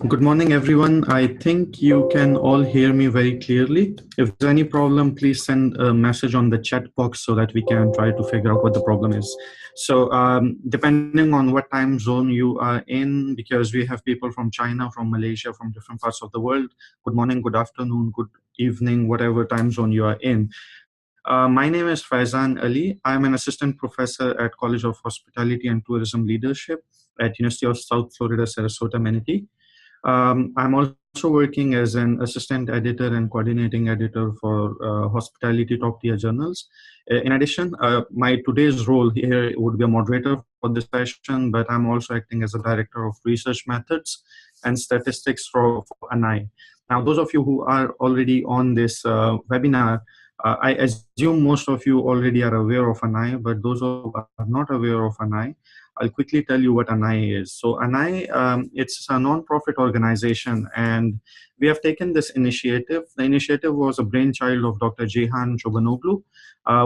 Good morning, everyone. I think you can all hear me very clearly. If there's any problem, please send a message on the chat box so that we can try to figure out what the problem is. So depending on what time zone you are in, because we have people from China, from Malaysia, from different parts of the world, good morning, good afternoon, good evening, whatever time zone you are in. My name is Farazan Ali. I'm an assistant professor at College of Hospitality and Tourism Leadership at University of South Florida, Sarasota, Manatee. I'm also working as an assistant editor and coordinating editor for hospitality top tier journals. In addition, my today's role here would be a moderator for this session, but I'm also acting as a director of research methods and statistics for ANAHEI. Now, those of you who are already on this webinar, I assume most of you already are aware of ANAHEI, but those who are not aware of ANAHEI, I'll quickly tell you what ANAHEI is. So ANAHEI, it's a non-profit organization, and we have taken this initiative. The initiative was a brainchild of Dr. Jehan Chobanoglu.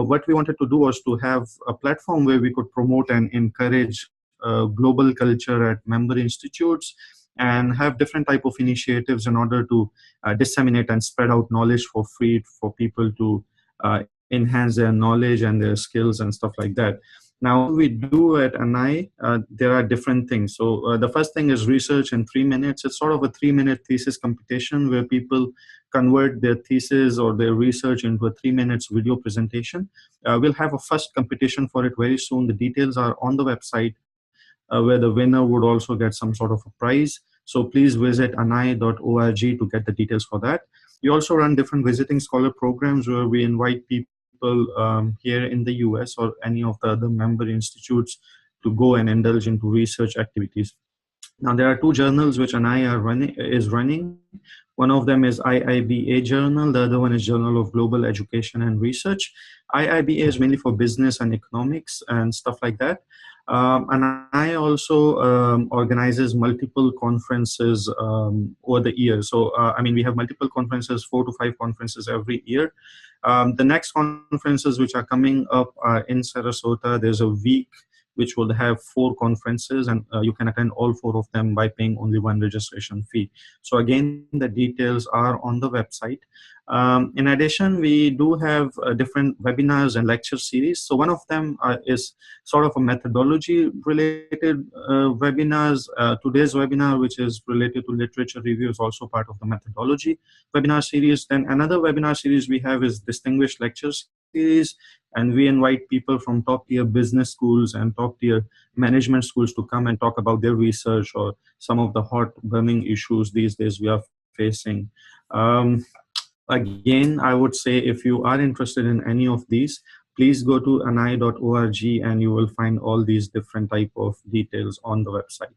What we wanted to do was to have a platform where we could promote and encourage global culture at member institutes and have different type of initiatives in order to disseminate and spread out knowledge for free for people to enhance their knowledge and their skills and stuff like that. Now, what we do at ANAHEI, there are different things. So the first thing is research in 3 minutes. It's sort of a 3-minute thesis competition where people convert their thesis or their research into a 3 minutes video presentation. We'll have a first competition for it very soon. The details are on the website, where the winner would also get some sort of a prize. So please visit anahei.org to get the details for that. We also run different visiting scholar programs where we invite people here in the US or any of the other member institutes to go and indulge into research activities. Now, there are 2 journals which ANAHEI is running. One of them is IIBA Journal. The other one is Journal of Global Education and Research. IIBA is mainly for business and economics and stuff like that. ANAHEI also organizes multiple conferences over the year. So, I mean, we have multiple conferences, 4 to 5 conferences every year. The next conferences which are coming up are in Sarasota. There's a week which will have 4 conferences, and you can attend all 4 of them by paying only 1 registration fee. So again, the details are on the website. In addition, we do have different webinars and lecture series. So one of them is sort of a methodology related webinars. Today's webinar, which is related to literature review, is also part of the methodology webinar series. Then another webinar series we have is distinguished lectures series, and we invite people from top tier business schools and top tier management schools to come and talk about their research or some of the hot burning issues these days we are facing. Again, I would say if you are interested in any of these, please go to anahei.org and you will find all these different type of details on the website.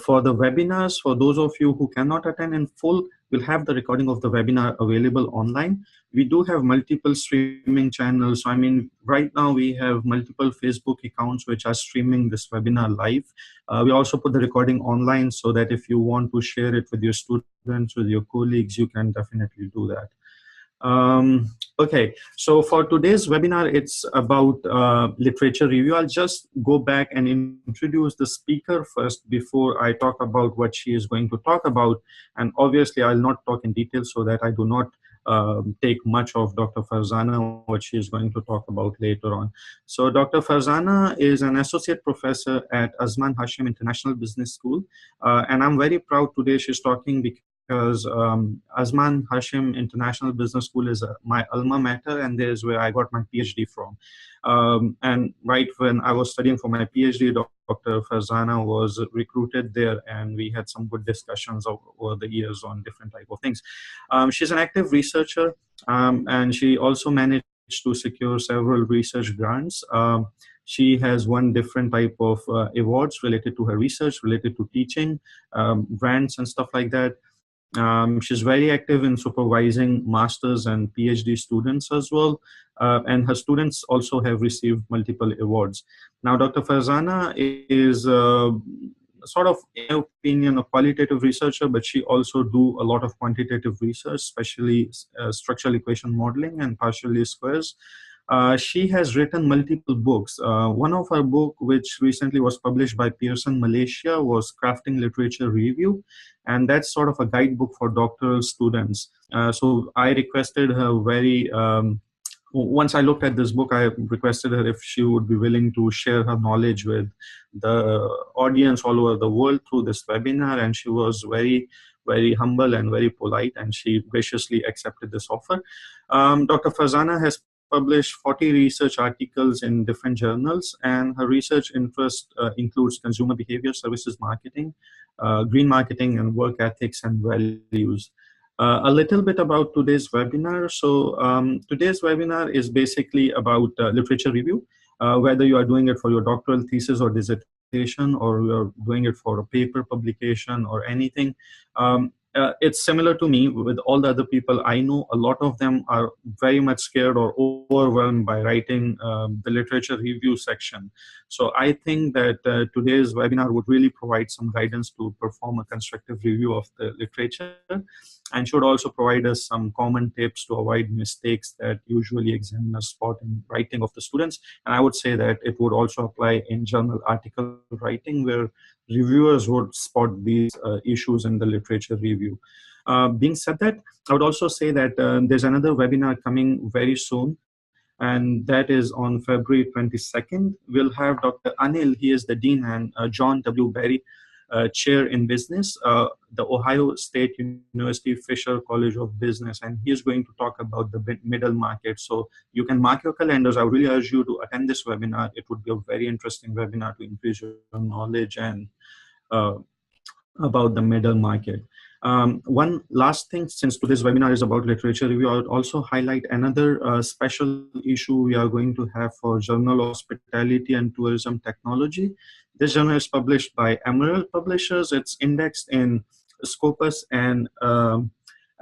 For the webinars, for those of you who cannot attend in full, we'll have the recording of the webinar available online. We do have multiple streaming channels. So, I mean, right now we have multiple Facebook accounts which are streaming this webinar live. We also put the recording online so that if you want to share it with your students, with your colleagues, you can definitely do that. Okay, so for today's webinar, it's about literature review. I'll just go back and introduce the speaker first before I talk about what she is going to talk about. And obviously, I'll not talk in detail so that I do not take much of Dr. Farzana, what she is going to talk about later on. So Dr. Farzana is an associate professor at Azman Hashim International Business School. And I'm very proud today she's talking because Azman Hashim International Business School is my alma mater, and there's where I got my PhD from. And right when I was studying for my PhD, Dr. Farzana was recruited there, and we had some good discussions over the years on different type of things. She's an active researcher, and she also managed to secure several research grants. She has won different type of awards related to her research, related to teaching, grants and stuff like that. She's very active in supervising master's and PhD students as well, and her students also have received multiple awards. Now, Dr. Farzana is sort of, in my opinion, a qualitative researcher, but she also do a lot of quantitative research, especially structural equation modeling and partial least squares. She has written multiple books. One of her book, which recently was published by Pearson Malaysia, was Crafting Literature Review, and that's sort of a guidebook for doctoral students. So I requested her once I looked at this book, I requested her if she would be willing to share her knowledge with the audience all over the world through this webinar, and she was very humble and very polite, and she graciously accepted this offer. Dr. Farazan has published 40 research articles in different journals, and her research interest includes consumer behavior, services marketing, green marketing, and work ethics and values. A little bit about today's webinar. So today's webinar is basically about literature review, whether you are doing it for your doctoral thesis or dissertation, or you're doing it for a paper publication or anything. It's similar to me with all the other people I know. A lot of them are very much scared or overwhelmed by writing the literature review section. So I think that today's webinar would really provide some guidance to perform a constructive review of the literature, and should also provide us some common tips to avoid mistakes that usually examiners spot in writing of the students. And I would say that it would also apply in journal article writing, where reviewers would spot these issues in the literature review. Being said that, I would also say that there's another webinar coming very soon, and that is on February 22nd. We'll have Dr. Anil, he is the Dean, and John W. Berry, Chair in Business, the Ohio State University Fisher College of Business, and he is going to talk about the middle market. So you can mark your calendars. I would really urge you to attend this webinar. It would be a very interesting webinar to increase your knowledge and about the middle market. One last thing, since today's webinar is about literature review, I would also highlight another special issue we are going to have for Journal of Hospitality and Tourism Technology. This journal is published by Emerald Publishers. It's indexed in Scopus and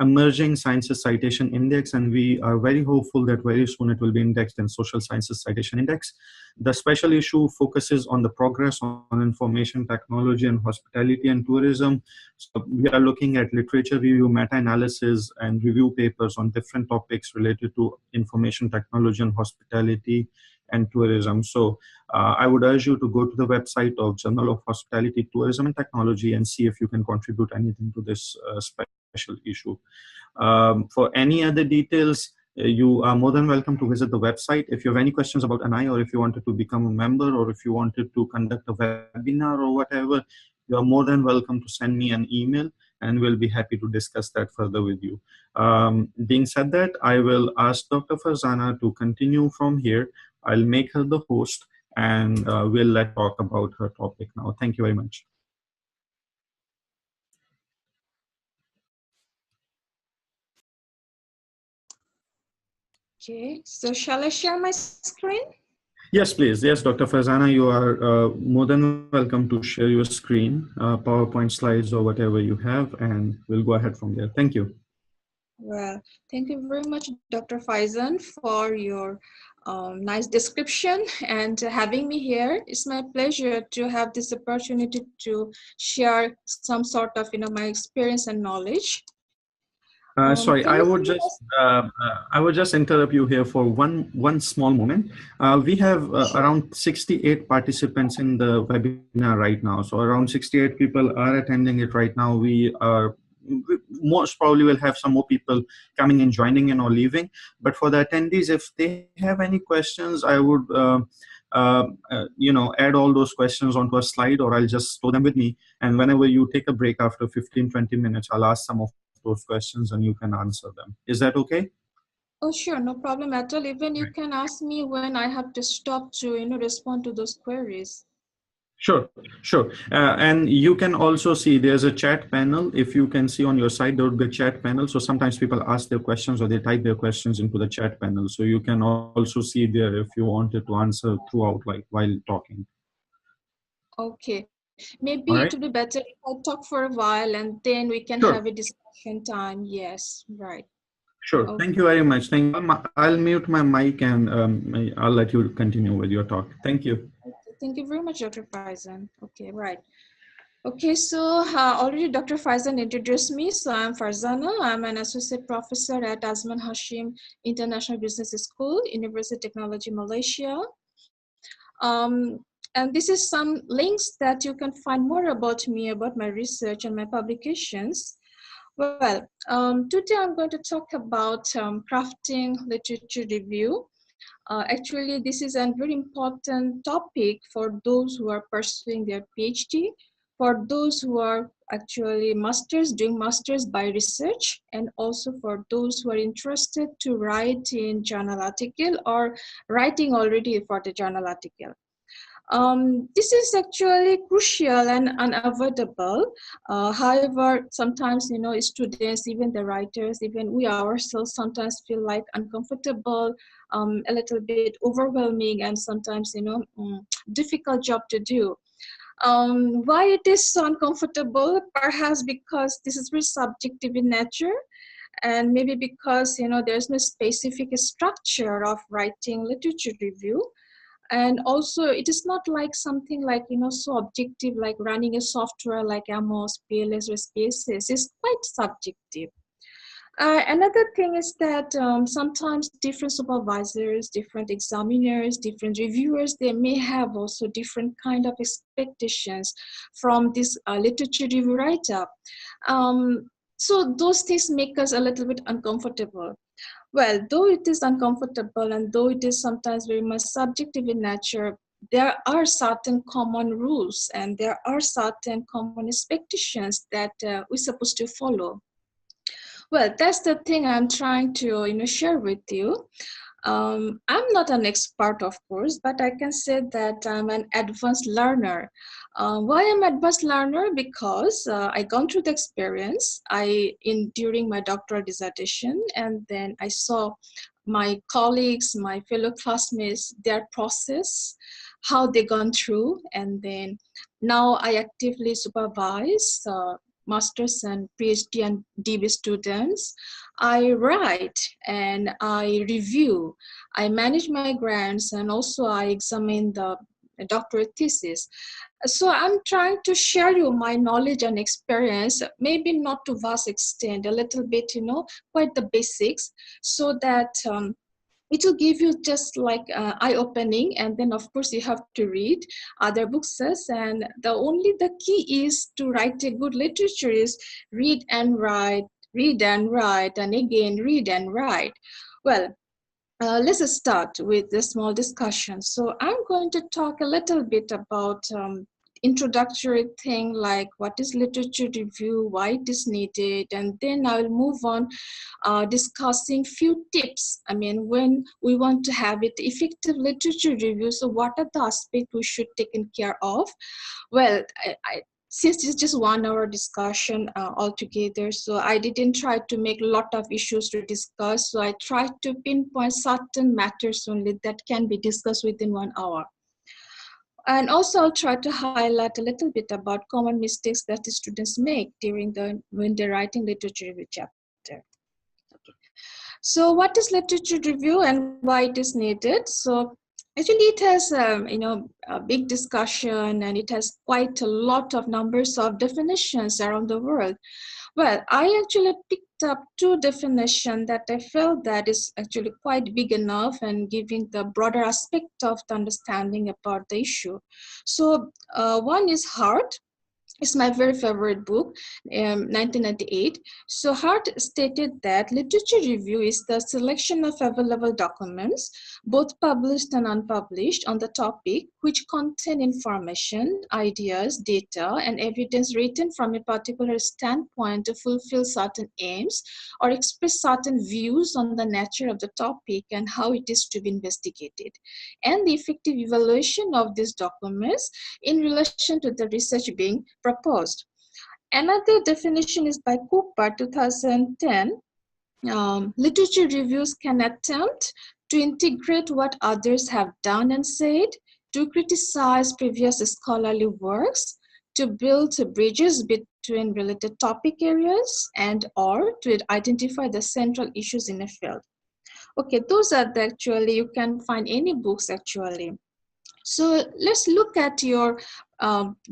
Emerging Sciences Citation Index, and we are very hopeful that very soon it will be indexed in Social Sciences Citation Index. The special issue focuses on the progress on information technology and hospitality and tourism. So we are looking at literature review, meta-analysis, and review papers on different topics related to information technology and hospitality and tourism. So I would urge you to go to the website of Journal of Hospitality, Tourism and Technology and see if you can contribute anything to this special issue. For any other details, you are more than welcome to visit the website. If you have any questions about ANAHEI, or if you wanted to become a member, or if you wanted to conduct a webinar or whatever, you are more than welcome to send me an email, and we'll be happy to discuss that further with you. Being said that, I will ask Dr. Farazan to continue from here. I'll make her the host, and we'll let talk about her topic now. Thank you very much. Okay, so shall I share my screen? Yes, please. Yes, Dr. Farazan, you are more than welcome to share your screen, PowerPoint slides or whatever you have, and we'll go ahead from there. Thank you. Well, thank you very much, Dr. Farazan, for your nice description and having me here. It's my pleasure to have this opportunity to share some sort of, my experience and knowledge. Sorry, I would just interrupt you here for one small moment. We have around 68 participants in the webinar right now. So around 68 people are attending it right now. We most probably will have some more people coming and joining in or leaving. But for the attendees, if they have any questions, I would add all those questions onto a slide, or I'll just store them with me. And whenever you take a break after 15-20 minutes, I'll ask some of those questions and you can answer them. Is that okay? Oh, sure, no problem at all. Even you can ask me when I have to stop to, respond to those queries. Sure. And you can also see there's a chat panel. If you can see on your side, there would be a chat panel. So sometimes people ask their questions or they type their questions into the chat panel. So you can also see there if you wanted to answer throughout, like while talking. Okay. Maybe it would be better if I talk for a while and then we can have a discussion time. Yes, right. Sure. Okay. Thank you very much. Thank you. I'll mute my mic and I'll let you continue with your talk. Thank you. Okay. Thank you very much, Dr. Farazan. Okay, right. Okay, so already Dr. Farazan introduced me. So I'm Farzana. I'm an associate professor at Azman Hashim International Business School, University of Technology, Malaysia. And this is some links that you can find more about me, about my research and my publications. Well, today I'm going to talk about crafting literature review. Actually, this is a very important topic for those who are pursuing their PhD, for those who are actually doing masters by research, and also for those who are interested to write in journal article or writing already for the journal article. This is actually crucial and unavoidable. However, sometimes, students, even the writers, even we ourselves sometimes feel like uncomfortable, a little bit overwhelming, and sometimes, difficult job to do. Why it is so uncomfortable? Perhaps because this is very subjective in nature, and maybe because, there's no specific structure of writing literature review. And also it is not like something like so objective like running a software like Amos, PLS, or Spaces. Is quite subjective. Another thing is that sometimes different supervisors, different examiners, different reviewers, they may have also different kind of expectations from this literature review write-up. So those things make us a little bit uncomfortable. Well, though it is uncomfortable and though it is sometimes very much subjective in nature, there are certain common rules and there are certain common expectations that we're supposed to follow. Well, that's the thing I'm trying to share with you. I'm not an expert, of course, but I can say that I'm an advanced learner. Why I'm advanced learner? Because I gone through the experience during my doctoral dissertation, and then I saw my colleagues, my fellow classmates, their process, how they gone through, and then now I actively supervise master's and PhD and DB students. I write and I review, I manage my grants, and also I examine the doctorate thesis. So I'm trying to share you my knowledge and experience, maybe not to vast extent, a little bit, quite the basics, so that it will give you just like eye-opening, and then of course you have to read other books, and the key is to write a good literature is read and write, read and write, and again read and write. Well, let's start with a small discussion. So I'm going to talk a little bit about introductory thing like what is literature review, why it is needed, and then I'll move on discussing few tips. I mean, when we want to have it effective literature review, so what are the aspects we should take care of? Well, since it's just 1 hour discussion altogether, so I didn't try to make a lot of issues to discuss. So I tried to pinpoint certain matters only that can be discussed within 1 hour. And also I'll try to highlight a little bit about common mistakes that the students make when they're writing literature review chapter. Okay. So what is literature review and why it is needed? So actually it has a big discussion, and it has quite a lot of numbers of definitions around the world. Well, I actually picked up 2 definitions that I felt that is actually quite big enough and giving the broader aspect of the understanding about the issue. So one is Hart. It's my very favorite book, 1998. So Hart stated that literature review is the selection of available documents, both published and unpublished, on the topic which contain information, ideas, data, and evidence written from a particular standpoint to fulfill certain aims or express certain views on the nature of the topic and how it is to be investigated, and the effective evaluation of these documents in relation to the research being proposed. Another definition is by Quoquab, 2010. Literature reviews can attempt to integrate what others have done and said, to criticize previous scholarly works, to build bridges between related topic areas, and or to identify the central issues in a field. Okay, those are actually, you can find any books actually. So let's look at your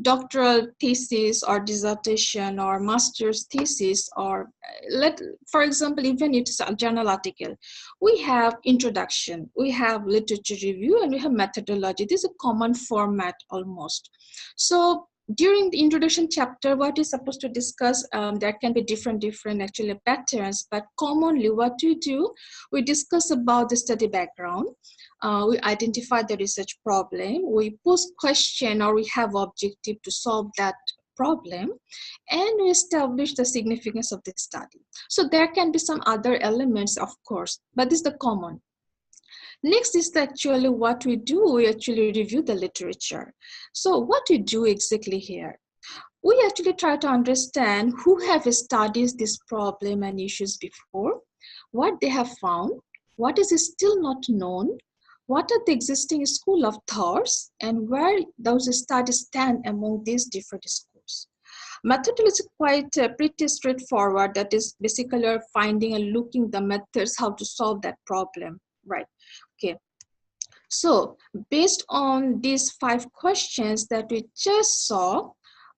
doctoral thesis or dissertation or master's thesis, or for example, even it's a journal article. We have introduction, we have literature review, and we have methodology. This is a common format almost. So during the introduction chapter, what is supposed to discuss, there can be different actually patterns, but commonly what we do, we discuss about the study background. We identify the research problem, we pose question or we have objective to solve that problem, and we establish the significance of the study. So there can be some other elements, of course, but this is the common. Next is actually what we do, we actually review the literature. So what we do exactly here, we actually try to understand who have studied this problem and issues before, what they have found, what is still not known, what are the existing school of thoughts, and where those studies stand among these different schools. Methodology is quite pretty straightforward. That is basically finding and looking the methods how to solve that problem, right? Okay. So based on these 5 questions that we just saw,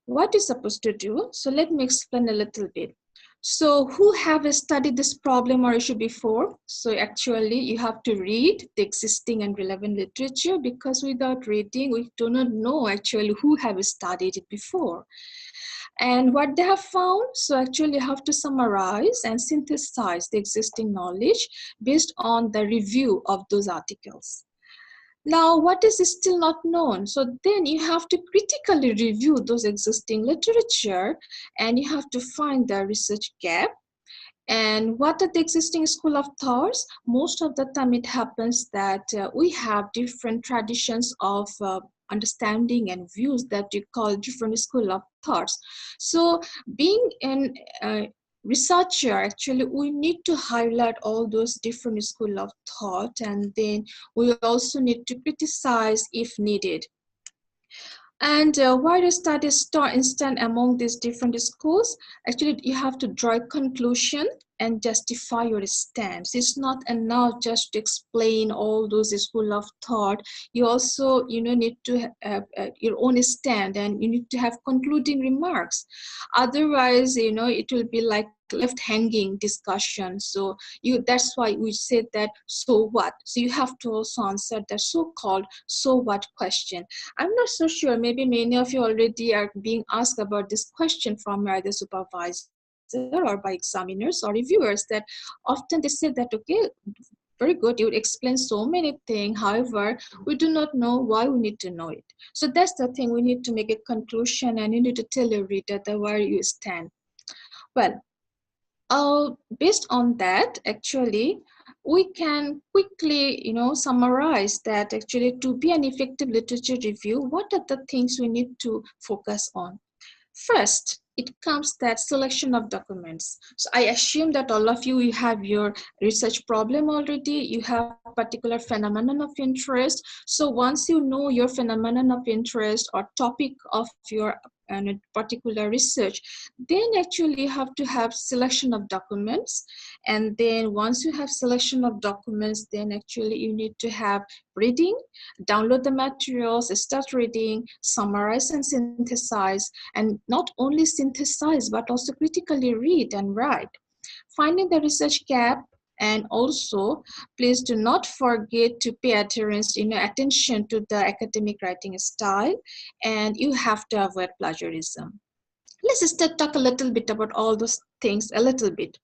what is supposed to do? So let me explain a little bit. So who have studied this problem or issue before? So actually you have to read the existing and relevant literature, because without reading we do not know actually who have studied it before and what they have found. So actually you have to summarize and synthesize the existing knowledge based on the review of those articles. Now, what is still not known? So then you have to critically review those existing literature, and you have to find the research gap. And what are the existing school of thoughts? Most of the time it happens that we have different traditions of understanding and views that we call different school of thoughts. So being an researcher, actually we need to highlight all those different school of thought, and then we also need to criticize if needed. And why the studies stand among these different schools? Actually, you have to draw a conclusion and justify your stance. It's not enough just to explain all those school of thought. You also, need to have your own stand, and you need to have concluding remarks. Otherwise, it will be like left hanging discussion. So that's why we said that, so what? So you have to also answer the so-called so what question. I'm not so sure, maybe many of you already are being asked about this question from either supervisor or by examiners or reviewers, that often they say that, okay, very good, you would explain so many things, however, we do not know why we need to know it. So that's the thing, we need to make a conclusion and you need to tell your reader that where you stand. Well, based on that, actually, we can quickly, summarize that actually to be an effective literature review, what are the things we need to focus on? First, it comes that selection of documents. So I assume that all of you have your research problem already. You have particular phenomenon of interest. So once you know your phenomenon of interest or topic of your particular research, then actually you have to have selection of documents. And then once you have selection of documents, then actually you need to have reading, download the materials, start reading, summarize and synthesize, and not only synthesize but also critically read and write, finding the research gap. And also, please do not forget to pay attention to the academic writing style, and you have to avoid plagiarism. Let's just talk a little bit about all those things a little bit.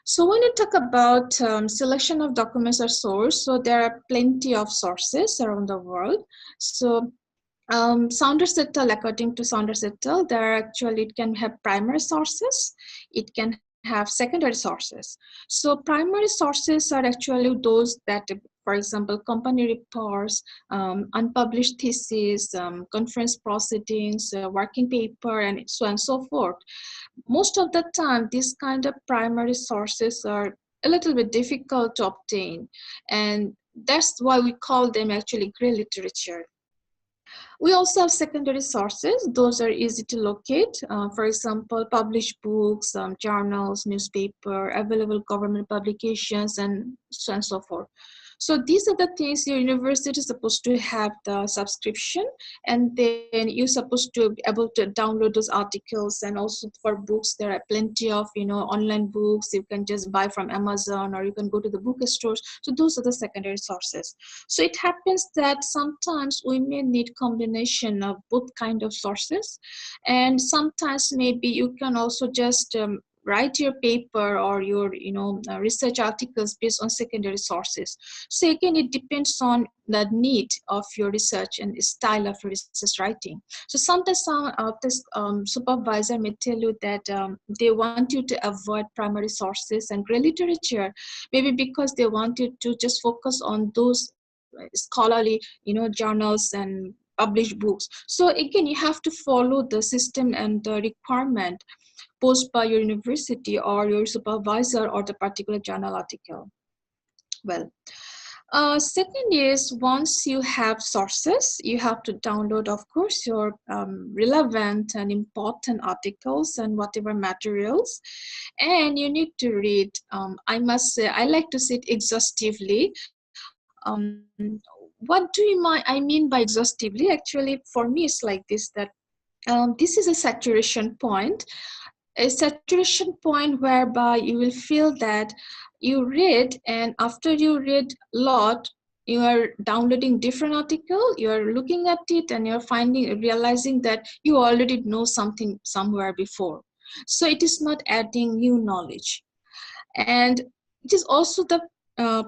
So when you talk about selection of documents or source, so there are plenty of sources around the world. So Saunders et al., according to Saunders et al., it can have primary sources, it can have secondary sources. So primary sources are actually those that, for example, company reports, unpublished thesis, conference proceedings, working paper, and so on and so forth. Most of the time, these kind of primary sources are a little bit difficult to obtain, and that's why we call them actually gray literature. We also have secondary sources. Those are easy to locate. For example, published books, journals, newspaper, available government publications, and so on and so forth. So these are the things your university is supposed to have the subscription, and then you're supposed to be able to download those articles. And also for books, there are plenty of online books you can just buy from Amazon, or you can go to the bookstores. So those are the secondary sources. So it happens that sometimes we may need combination of both kind of sources, and sometimes maybe you can also just write your paper or your research articles based on secondary sources. So again, it depends on the need of your research and style of research writing. So sometimes some of this supervisor may tell you that they want you to avoid primary sources and great literature, maybe because they want you to just focus on those scholarly journals and published books. So again, you have to follow the system and the requirement posed by your university or your supervisor or the particular journal article. Well, second is, once you have sources, you have to download, of course, your relevant and important articles and whatever materials, and you need to read. I must say, I like to say it exhaustively. What do I mean by exhaustively? Actually, for me, it's like this: that this is a saturation point. A saturation point whereby you will feel that you read, and after you read a lot, you are downloading different article, you are looking at it, and you're realizing that you already know something somewhere before. So it is not adding new knowledge. And it is also the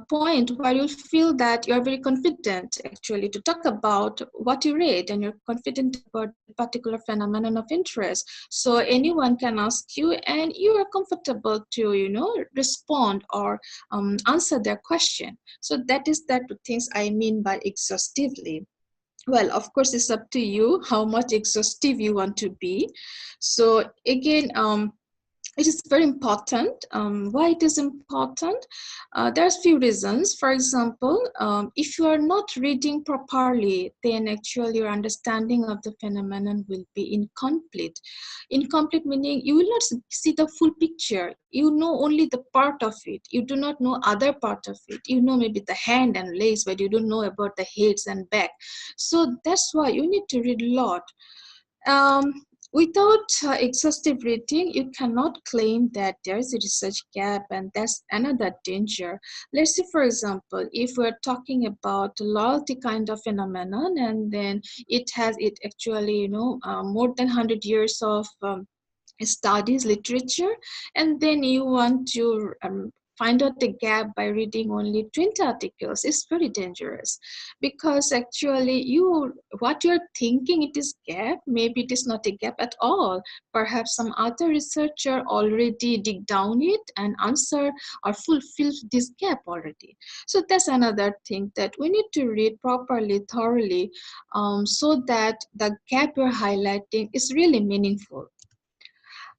point where you feel that you're very confident actually to talk about what you read, and you're confident about the particular phenomenon of interest. So anyone can ask you, and you are comfortable to respond or answer their question. So that is the things I mean by exhaustively. Well, of course, it's up to you how much exhaustive you want to be. So again, it is very important. Why it is important? There's few reasons. For example, if you are not reading properly, then actually your understanding of the phenomenon will be incomplete. Incomplete meaning you will not see the full picture. You know only the part of it. You do not know other part of it. You know maybe the hand and legs, but you don't know about the heads and back. So that's why you need to read a lot. Without exhaustive reading, you cannot claim that there is a research gap, and that's another danger. Let's say, for example, if we're talking about loyalty kind of phenomenon, and then it actually, more than 100 years of studies, literature, and then you want to find out the gap by reading only 20 articles. It's very dangerous, because actually what you're thinking it is gap, maybe it is not a gap at all. Perhaps some other researcher already dig down it and answer or fulfill this gap already. So that's another thing, that we need to read properly, thoroughly, so that the gap you're highlighting is really meaningful.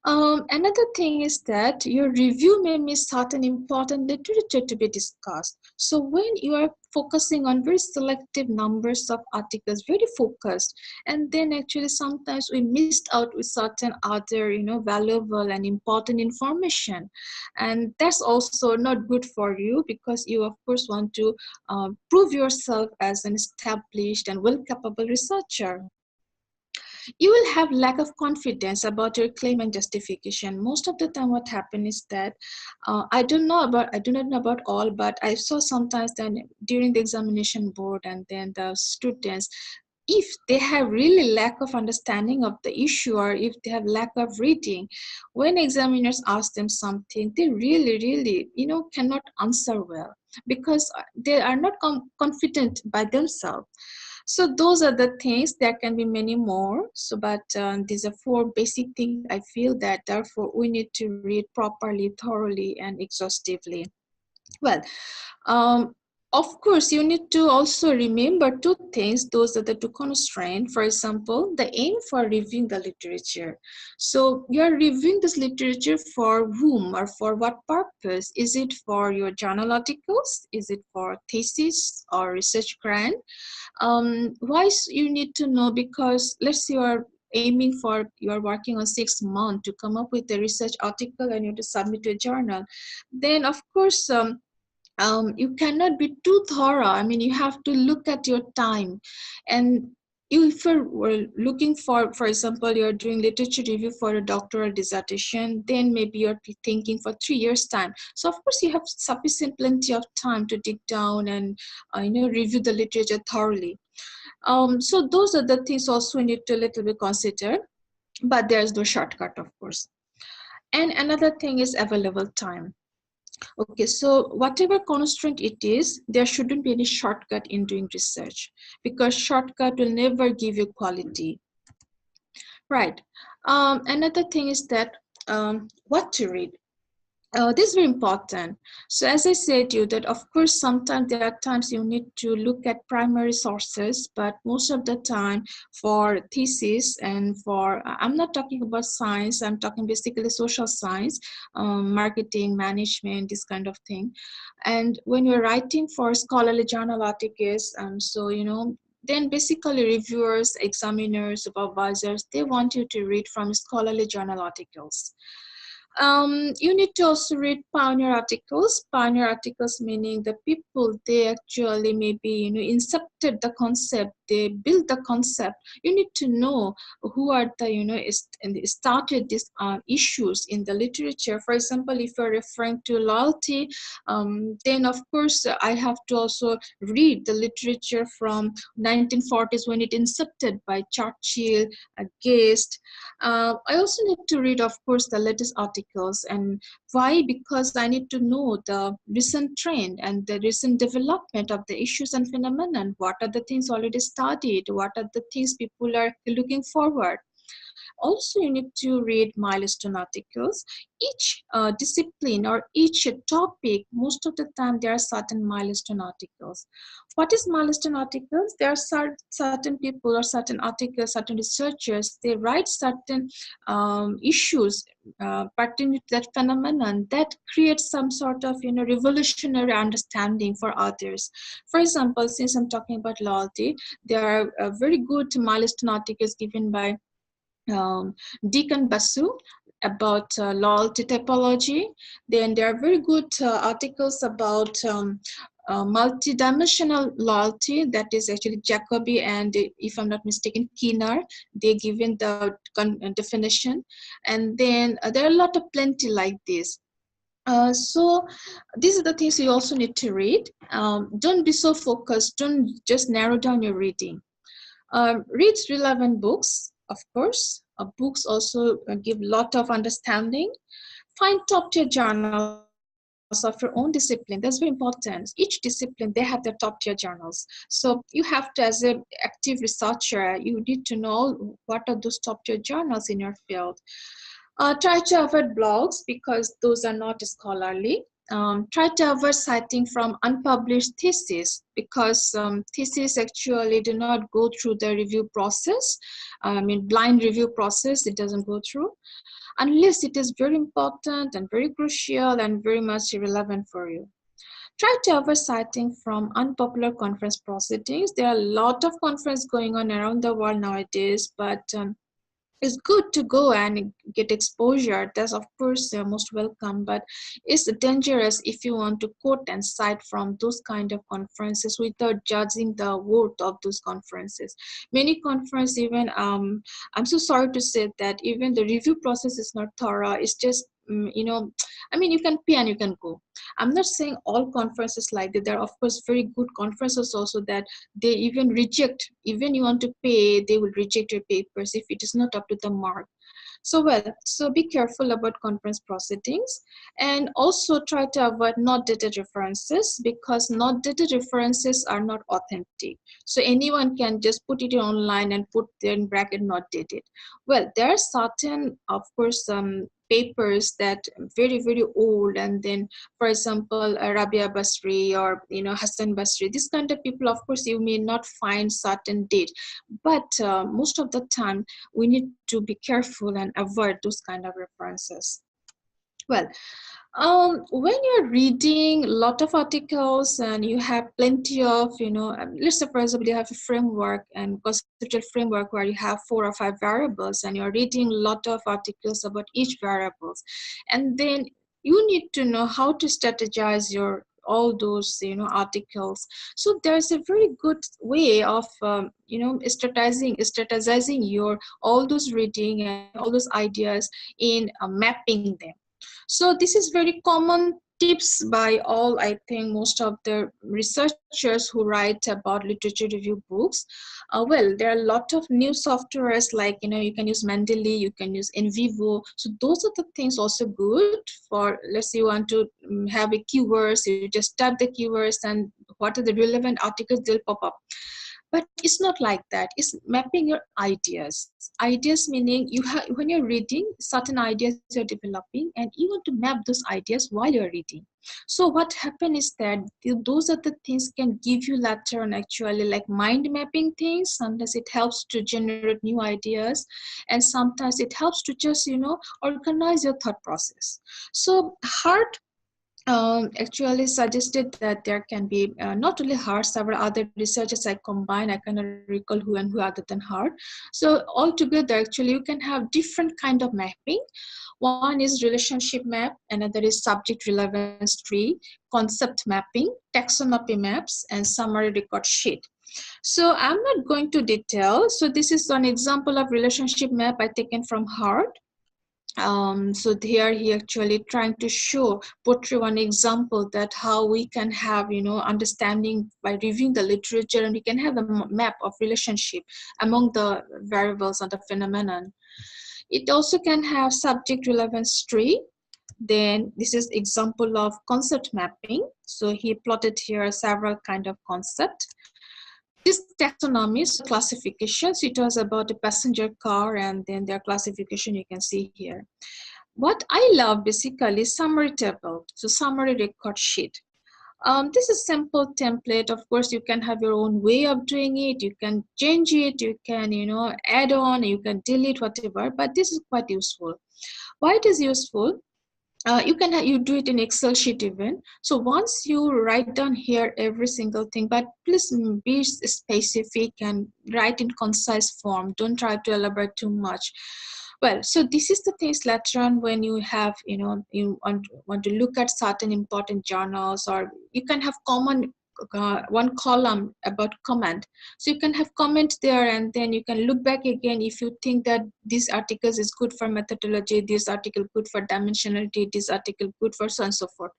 Another thing is that your review may miss certain important literature to be discussed. So when you are focusing on very selective numbers of articles, very focused, and then actually sometimes we missed out with certain other, valuable and important information. And that's also not good for you, because you of course want to prove yourself as an established and well-capable researcher. You will have lack of confidence about your claim and justification. Most of the time what happens is that I do not know about all, but I saw sometimes then during the examination board, and then the students, if they have really lack of understanding of the issue, or if they have lack of reading, when examiners ask them something, they really cannot answer well, because they are not confident by themselves. So those are the things. There can be many more. So, but these are four basic things I feel that therefore we need to read properly, thoroughly, and exhaustively. Well, of course, you need to also remember two things. Those are the two constraints. For example, the aim for reviewing the literature. So you're reviewing this literature for whom or for what purpose? Is it for your journal articles? Is it for thesis or research grant? Why you need to know? Because let's say you are working on 6 months to come up with a research article and you have to submit to a journal. Then of course, You cannot be too thorough. I mean, you have to look at your time. And if you're looking for example, you're doing literature review for a doctoral dissertation, then maybe you're thinking for 3 years time. So of course you have sufficient plenty of time to dig down and review the literature thoroughly. So those are the things also we need to a little bit consider, but there's no shortcut, of course. And another thing is available time. Okay, so whatever constraint it is, there shouldn't be any shortcut in doing research, because shortcut will never give you quality. Right. Another thing is that what to read. This is very important. So as I said to you that of course sometimes there are times you need to look at primary sources, but most of the time for thesis and for, I'm not talking about science, I'm talking basically social science, marketing, management, this kind of thing. And when you're writing for scholarly journal articles, then basically reviewers, examiners, supervisors, they want you to read from scholarly journal articles. You need to also read pioneer articles. Pioneer articles meaning the people, they actually maybe incepted the concept, they built the concept. You need to know who are the started these issues in the literature. For example, if you're referring to loyalty, then of course I have to also read the literature from 1940s when it incepted by Churchill, Guest. I also need to read, of course, the latest articles. And why? Because I need to know the recent trend and the recent development of the issues and phenomena. What are the things already studied? What are the things people are looking forward? Also, you need to read milestone articles. Each discipline or each topic, most of the time there are certain milestone articles. What is milestone articles? There are certain people or certain articles, certain researchers, they write certain issues pertaining to that phenomenon that creates some sort of revolutionary understanding for others. For example, since I'm talking about loyalty, there are very good milestone articles given by Deacon Basu about loyalty typology. Then there are very good articles about multidimensional loyalty, that is actually Jacobi and, if I'm not mistaken, Keener. They given the definition. And then there are a lot of plenty like this. So these are the things you also need to read. Don't be so focused. Don't just narrow down your reading. Read relevant books, of course. Books also give a lot of understanding. Find top-tier journals of your own discipline. That's very important. Each discipline, they have their top-tier journals. So you have to, as an active researcher, you need to know what are those top-tier journals in your field. Try to avoid blogs because those are not scholarly. Try to avoid citing from unpublished theses because theses actually do not go through the review process. Blind review process, it doesn't go through unless it is very important and very crucial and very much relevant for you. Try to avoid citing from unpopular conference proceedings. There are a lot of conferences going on around the world nowadays, but it's good to go and get exposure. That's of course most welcome, but it's dangerous if you want to quote and cite from those kind of conferences without judging the worth of those conferences. Many conferences even, I'm so sorry to say that even the review process is not thorough. It's just, you can pay and you can go. I'm not saying all conferences like that. There are of course very good conferences also that they even reject, even you want to pay, they will reject your papers if it is not up to the mark. So be careful about conference proceedings, and also try to avoid not dated references because not dated references are not authentic. So anyone can just put it online and put there in bracket not dated. Well, there are certain, of course, papers that very, very old, and then, for example, Rabia Basri or Hassan Basri, this kind of people, of course, you may not find certain date, but most of the time we need to be careful and avoid those kind of references. Well, when you're reading a lot of articles and you have plenty of, let's say for example, you have a framework and conceptual framework where you have 4 or 5 variables and you're reading a lot of articles about each variables. And then you need to know how to strategize your all those, articles. So there's a very good way of, strategizing your all those reading and all those ideas in mapping them. So this is very common tips by all, I think, most of the researchers who write about literature review books. Well, there are a lot of new softwares, like, you can use Mendeley, you can use NVivo. So those are the things also good for, let's say you want to have a keywords, you just type the keywords and what are the relevant articles, they'll pop up. But it's not like that. It's mapping your ideas. Ideas meaning you have, when you're reading, certain ideas you're developing and you want to map those ideas while you're reading. So what happens is that those are the things can give you later on, actually, like mind mapping things. Sometimes it helps to generate new ideas, and sometimes it helps to just, organize your thought process. So Hart actually suggested that there can be not only Hart, several other researchers I combine. I cannot recall who and who other than Hart. So altogether, actually, you can have different kind of mapping. One is relationship map, another is subject relevance tree, concept mapping, taxonomy maps, and summary record sheet. So I'm not going to detail. So this is an example of relationship map I taken from Hart. So here he actually trying to portray one example that how we can have, understanding by reviewing the literature, and we can have a map of relationship among the variables and the phenomenon. It also can have subject relevance tree. Then this is example of concept mapping. So he plotted here several kind of concept. This taxonomy, so classifications, it was about a passenger car, and then their classification you can see here. What I love basically is summary table, so summary record sheet. This is simple template. Of course, you can have your own way of doing it. You can change it. You can, add on. You can delete whatever. But this is quite useful. Why it is useful? You do it in Excel sheet even. So once you write down here every single thing, but please be specific and write in concise form. Don't try to elaborate too much. Well, so this is the things later on when you have, you want to look at certain important journals, or you can have common one column about comment. So you can have comment there, and then you can look back again if you think that this article is good for methodology, this article good for dimensionality, this article good for so and so forth.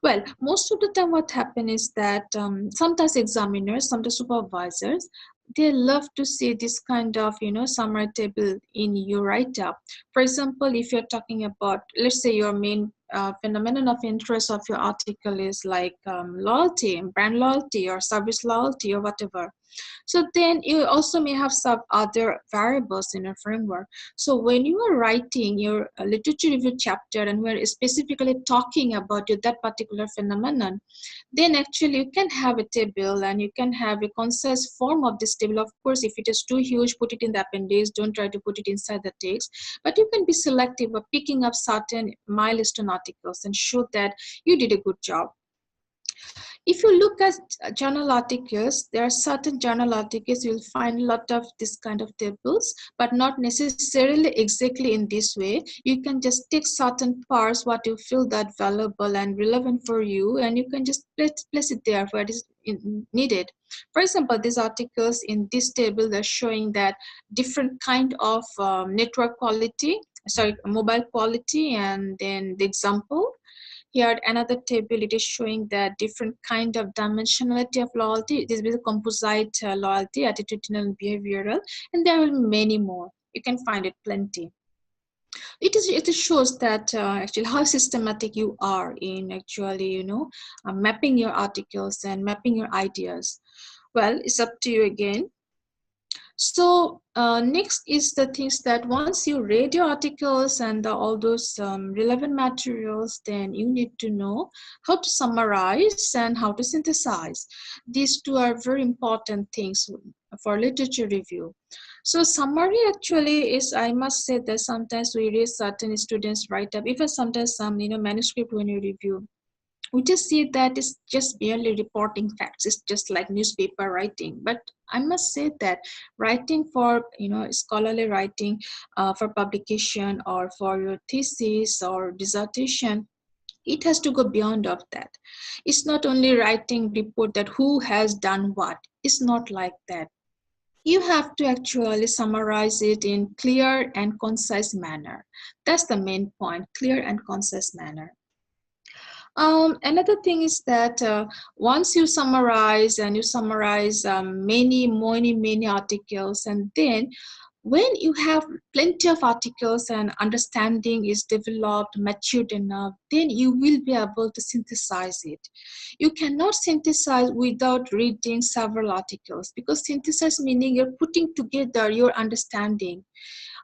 Well, most of the time what happens is that sometimes examiners, sometimes supervisors, they love to see this kind of, summary table in your write-up. For example, if you're talking about, let's say your main phenomenon of interest of your article is like loyalty, brand loyalty, or service loyalty, or whatever. So then you also may have some other variables in your framework. So when you are writing your literature review chapter and we're specifically talking about that particular phenomenon, then actually you can have a table and you can have a concise form of this table. Of course, if it is too huge, put it in the appendix. Don't try to put it inside the text. But you can be selective of picking up certain milestone articles and show that you did a good job. If you look at journal articles, there are certain journal articles you'll find a lot of this kind of tables, but not necessarily exactly in this way. You can just take certain parts, what you feel that valuable and relevant for you, and you can just place it there where it is needed. For example, these articles in this table, they're showing that different kind of network quality, mobile quality, and then the example. Here, another table, it is showing that different kind of dimensionality of loyalty. This is composite loyalty, attitudinal and behavioral, and there are many more. You can find it plenty. It shows that actually how systematic you are in actually, mapping your articles and mapping your ideas. Well, it's up to you again. So next is the things that once you read your articles and all those relevant materials, then you need to know how to summarize and how to synthesize. These two are very important things for literature review. So summary actually is, I must say that sometimes we read certain students write up, even sometimes some manuscript when you review, we just see that it's just barely reporting facts. It's just like newspaper writing. But I must say that writing for, scholarly writing for publication or for your thesis or dissertation, It has to go beyond of that. It's not only writing report that who has done what. It's not like that. You have to actually summarize it in clear and concise manner. That's the main point, clear and concise manner. Another thing is that once you summarize many articles, and then when you have plenty of articles and understanding is developed, matured enough, then you will be able to synthesize it. You cannot synthesize without reading several articles, because synthesize meaning you're putting together your understanding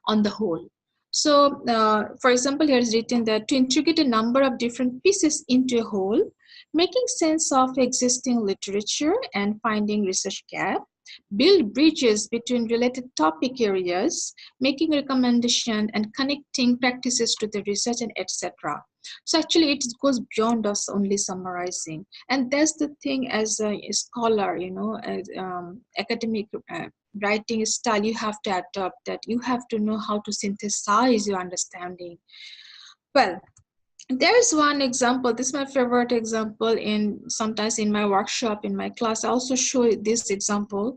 on the whole. So, for example, here is written that to integrate a number of different pieces into a whole, making sense of existing literature and finding research gap, build bridges between related topic areas, making recommendation and connecting practices to the research, and etc. So actually it goes beyond us only summarizing. And that's the thing, as a scholar, as academic writing style, you have to adopt that. You have to know how to synthesize your understanding. Well, there is one example. This is my favorite example. Sometimes in my workshop, in my class, I also show this example.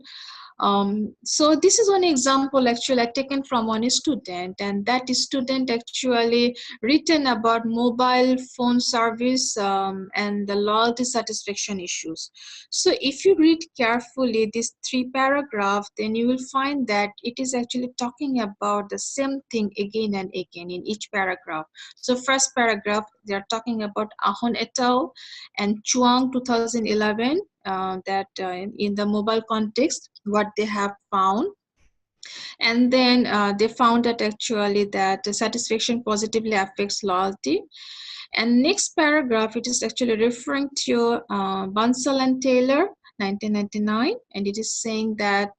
So this is one example actually taken from one student, and that student actually written about mobile phone service and the loyalty satisfaction issues. So if you read carefully these 3 paragraphs, then you will find that it is actually talking about the same thing again and again in each paragraph. So first paragraph, they are talking about Ahon et al. And Chuang 2011, that in the mobile context, what they have found. And then they found that actually that satisfaction positively affects loyalty. And next paragraph, it is actually referring to Bansal and Taylor, 1999, and it is saying that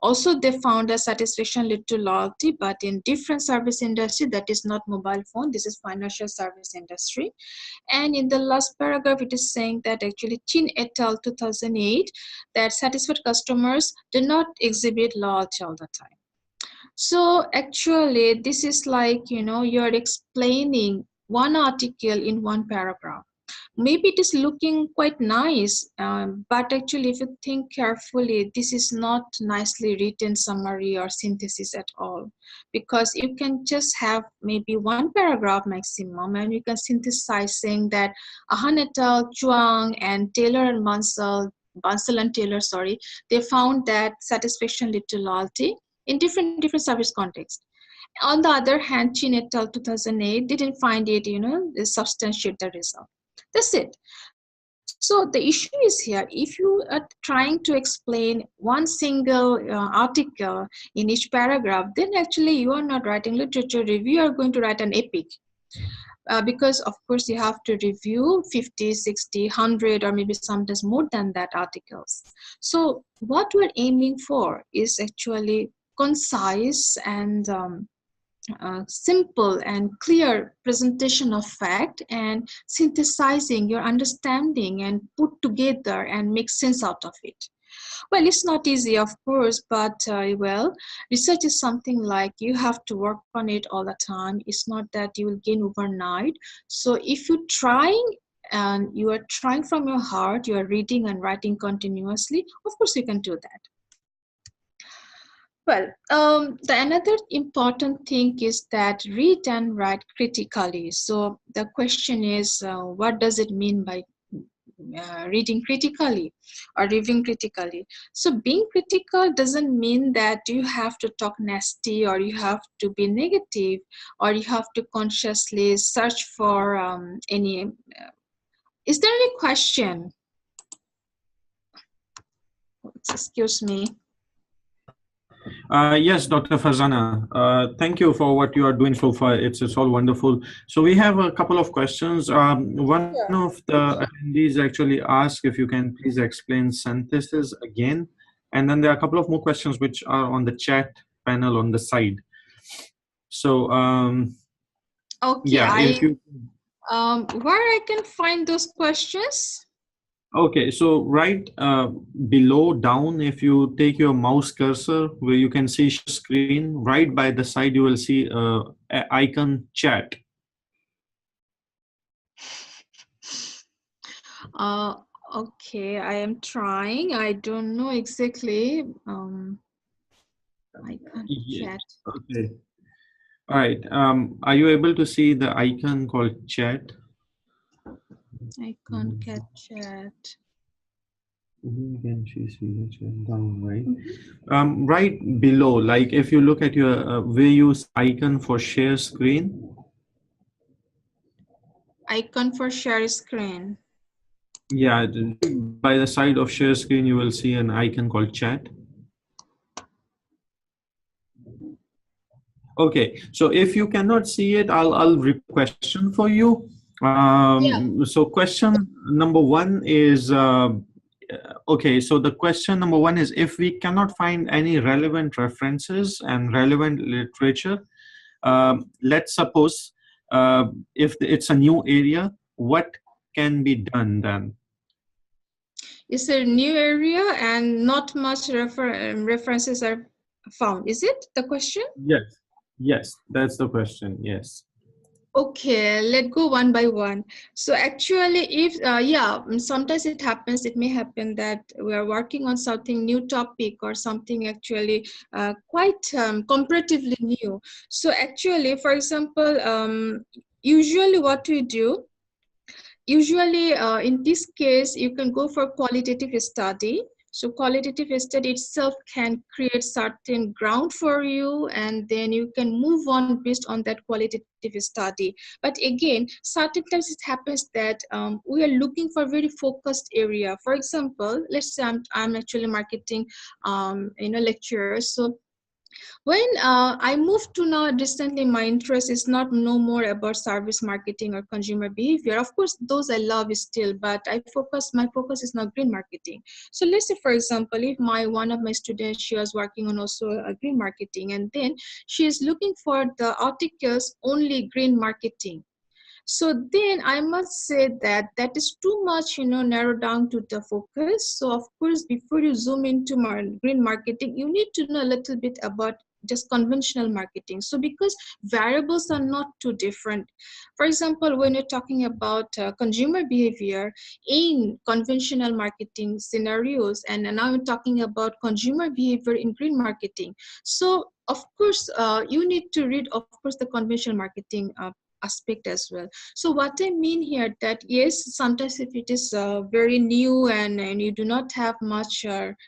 also they found a satisfaction lead to loyalty, but in different service industry, that is not mobile phone, this is financial service industry. And in the last paragraph, it is saying that actually Chin et al. 2008, that satisfied customers do not exhibit loyalty all the time. So actually, this is like, you're explaining one article in one paragraph. Maybe it is looking quite nice, but actually if you think carefully, this is not nicely written summary or synthesis at all, because you can just have maybe one paragraph maximum, and you can synthesize saying that Ahn et al., Chuang and Taylor and Bansal and Taylor, they found that satisfaction led to loyalty in different service contexts. On the other hand, Chin et al. 2008 didn't find it, substantiate the result. That's it. So the issue is here, if you are trying to explain one single article in each paragraph, then actually you are not writing literature review, you are going to write an epic. Because of course you have to review 50, 60, 100, or maybe sometimes more than that articles. So what we're aiming for is actually concise and simple and clear presentation of fact, and synthesizing your understanding and put together and make sense out of it. Well, it's not easy, of course, but research is something like you have to work on it all the time. It's not that you will gain overnight. So if you're trying and you are trying from your heart, you are reading and writing continuously, of course you can do that. Well, the another important thing is that read and write critically. So the question is, what does it mean by reading critically or reviewing critically? So being critical doesn't mean that you have to talk nasty, or you have to be negative, or you have to consciously search for any. Is there any question? Excuse me. Yes, Dr. Farazan. Thank you for what you are doing so far. It's all wonderful. So we have a couple of questions. One of the attendees actually asked if you can please explain synthesis again. And then there are a couple of more questions which are on the chat panel on the side. So okay, yeah, if you where I can find those questions? Okay, so right below down, if you take your mouse cursor where you can see screen, right by the side you will see icon chat. Uh, okay, I am trying. I don't know exactly. Icon Yeah. chat. Okay. All right. Are you able to see the icon called chat? Icon cat chat. Can she see the chat down, right? Right below, like if you look at your where you use icon for share screen. Icon for share screen. Yeah, by the side of share screen, you will see an icon called chat. Okay, so if you cannot see it, I'll repeat the question for you. So question number one is, okay, so the question number one is, if we cannot find any relevant references and relevant literature, let's suppose if it's a new area, what can be done then? It's a new area and not much references are found. Is it the question? Yes, yes, that's the question. Yes. Okay, let's go one by one. So actually, if sometimes it happens, it may happen that we are working on something new topic or something actually quite comparatively new. So actually, for example, usually what we do, usually in this case, you can go for qualitative study. So qualitative study itself can create certain ground for you, and then you can move on based on that qualitative study. But again, certain times it happens that we are looking for very focused area. For example, let's say I'm actually marketing, lecturers. So when I moved to now recently, my interest is not no more about service marketing or consumer behavior. Of course, those I love still, but my focus is now green marketing. So let's say, for example, if one of my students, she was working on also green marketing, and then she is looking for the articles only green marketing. So then I must say that that is too much, narrow down to the focus. So of course, before you zoom into green marketing, you need to know a little bit about just conventional marketing. So because variables are not too different. For example, when you're talking about consumer behavior in conventional marketing scenarios, and now I'm talking about consumer behavior in green marketing. So of course, you need to read, of course, the conventional marketing aspect as well. So what I mean here that yes, sometimes if it is very new and you do not have much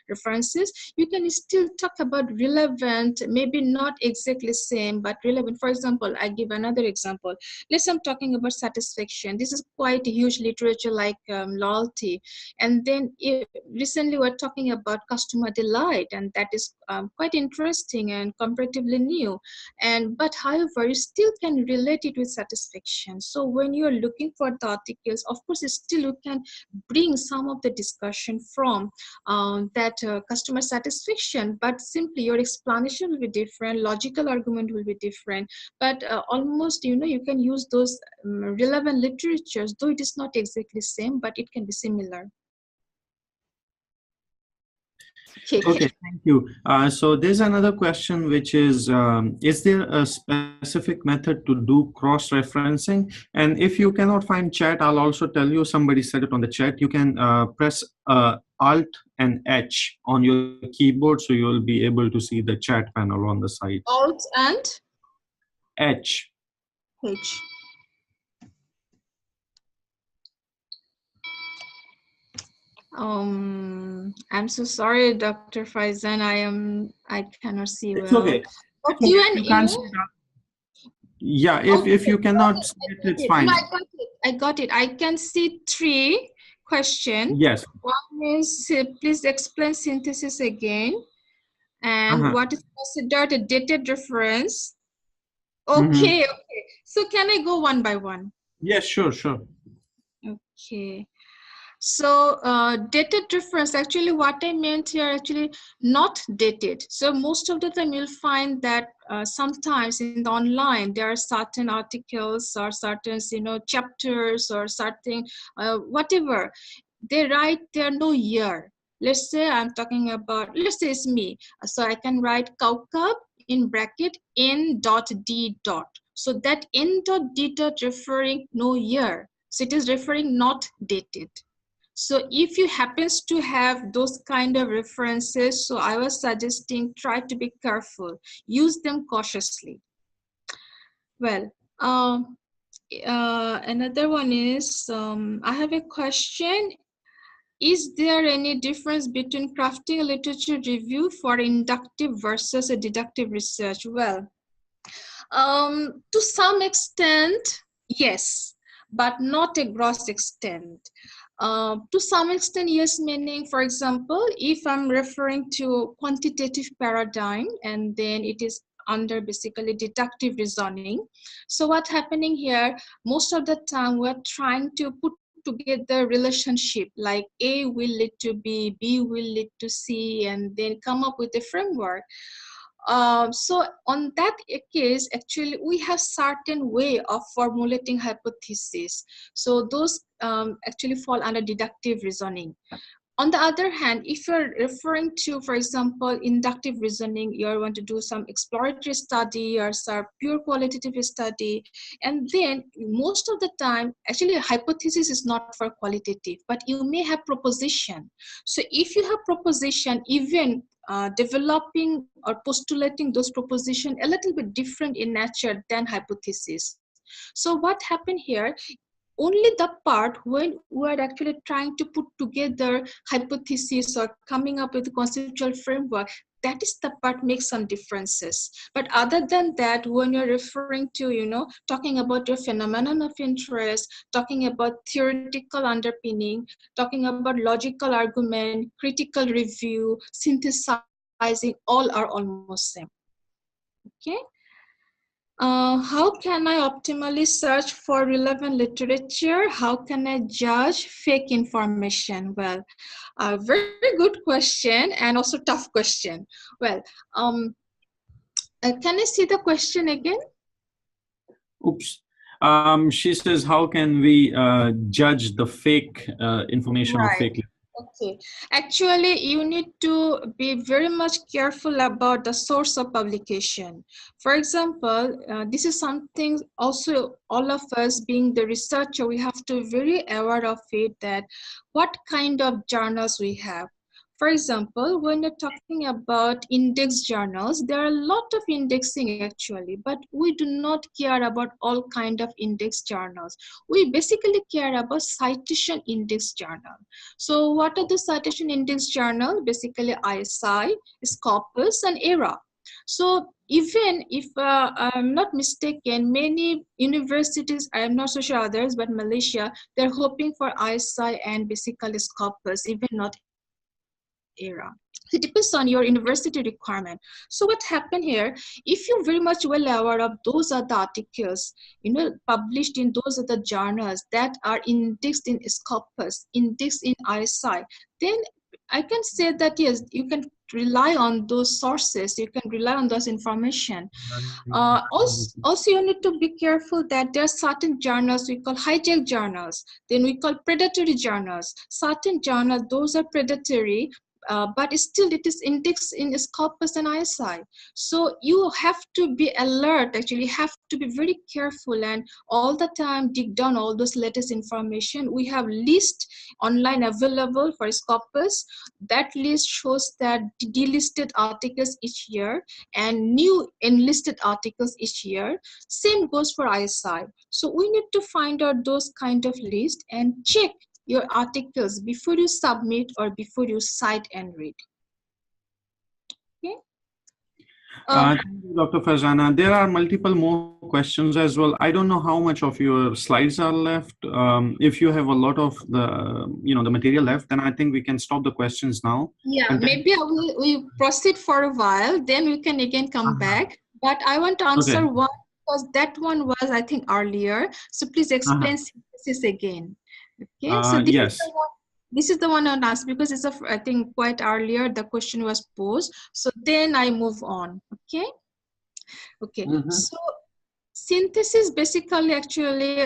references, you can still talk about relevant, maybe not exactly same, but relevant. For example, I give another example. Let's say I'm talking about satisfaction. This is quite a huge literature like loyalty. And then recently we're talking about customer delight, and that is quite interesting and comparatively new. But however, you still can relate it with satisfaction. So when you're looking for the articles, of course, still you can bring some of the discussion from that customer satisfaction, but simply your explanation will be different, logical argument will be different, but almost, you can use those relevant literatures, though it is not exactly same, but it can be similar. Okay, thank you. So there's another question, which is there a specific method to do cross-referencing? And if you cannot find chat, I'll also tell you, somebody said it on the chat, you can press Alt and H on your keyboard, so you'll be able to see the chat panel on the side. Alt and H. H. I'm so sorry, Dr. Faizan. I cannot see It's well. okay. But If Q&A. you can't see that, yeah, if you cannot see it, it's fine. No, I got it. I can see 3 questions. Yes. One is, please explain synthesis again. And what is considered a dated reference? Okay, okay. So can I go one by one? Yes, sure. Okay. So dated reference, actually what I meant here, actually not dated. So most of the time you'll find that sometimes in the online there are certain articles or certain chapters or certain whatever, they write there no year. Let's say I'm talking about, let's say it's me, so I can write Quoquab in bracket n.d. So that n.d. referring no year, so it is referring not dated. So if you happens to have those kind of references, so I was suggesting try to be careful, use them cautiously. Well, another one is, I have a question. Is there any difference between crafting a literature review for inductive versus a deductive research? Well, to some extent, yes, but not a gross extent. To some extent, yes, meaning, for example, if I'm referring to quantitative paradigm and then it is under basically deductive reasoning. So what's happening here, most of the time we're trying to put together relationship like A will lead to B, B will lead to C, and then come up with a framework. So on that case, actually, we have certain way of formulating hypotheses. So those actually fall under deductive reasoning. On the other hand, if you're referring to, for example, inductive reasoning, you want to do some exploratory study or some pure qualitative study, and then most of the time, actually a hypothesis is not for qualitative, but you may have proposition. So if you have proposition, even developing or postulating those proposition a little bit different in nature than hypothesis. So what happened here, only the part when we're actually trying to put together hypotheses or coming up with a conceptual framework, that is the part makes some differences. But other than that, when you're referring to, talking about your phenomenon of interest, talking about theoretical underpinning, talking about logical argument, critical review, synthesizing, all are almost same. Okay. How can I optimally search for relevant literature? How can I judge fake information? Well, a very good question and also tough question. Well, can I see the question again? Oops. She says, how can we judge the fake information or fake? Okay. Actually, you need to be very much careful about the source of publication. For example, this is something also all of us being the researcher, we have to be very aware of it, that what kind of journals we have. For example, when you're talking about index journals, there are a lot of indexing actually, but we do not care about all kind of index journals. We basically care about citation index journal. So what are the citation index journal? Basically ISI, Scopus, and ERA. So even if I'm not mistaken, many universities, I'm not so sure others, but Malaysia, they're hoping for ISI and basically Scopus, even not ERA. It depends on your university requirement. So what happened here, if you're very much well aware of those are the articles, published in those are the journals that are indexed in Scopus, indexed in ISI, then I can say that yes, you can rely on those sources, you can rely on those information. Also, you need to be careful that there are certain journals we call hijack journals, then we call predatory journals. Certain journals, those are predatory, but still it is indexed in Scopus and ISI. So you have to be alert, actually have to be very careful and all the time dig down all those latest information. We have list online available for Scopus. That list shows that delisted articles each year and new enlisted articles each year. Same goes for ISI. So we need to find out those kind of list and check your articles before you submit or before you cite and read. Okay. Thank you, Dr. Farazan. There are multiple more questions as well. I don't know how much of your slides are left. If you have a lot of the material left, then I think we can stop the questions now. Yeah, maybe we proceed for a while, then we can again come back. But I want to answer one because that one was, I think, earlier. So please explain synthesis again. Okay, so this is the one on asked because it's I think quite earlier the question was posed. So then I move on. Okay. So synthesis basically actually,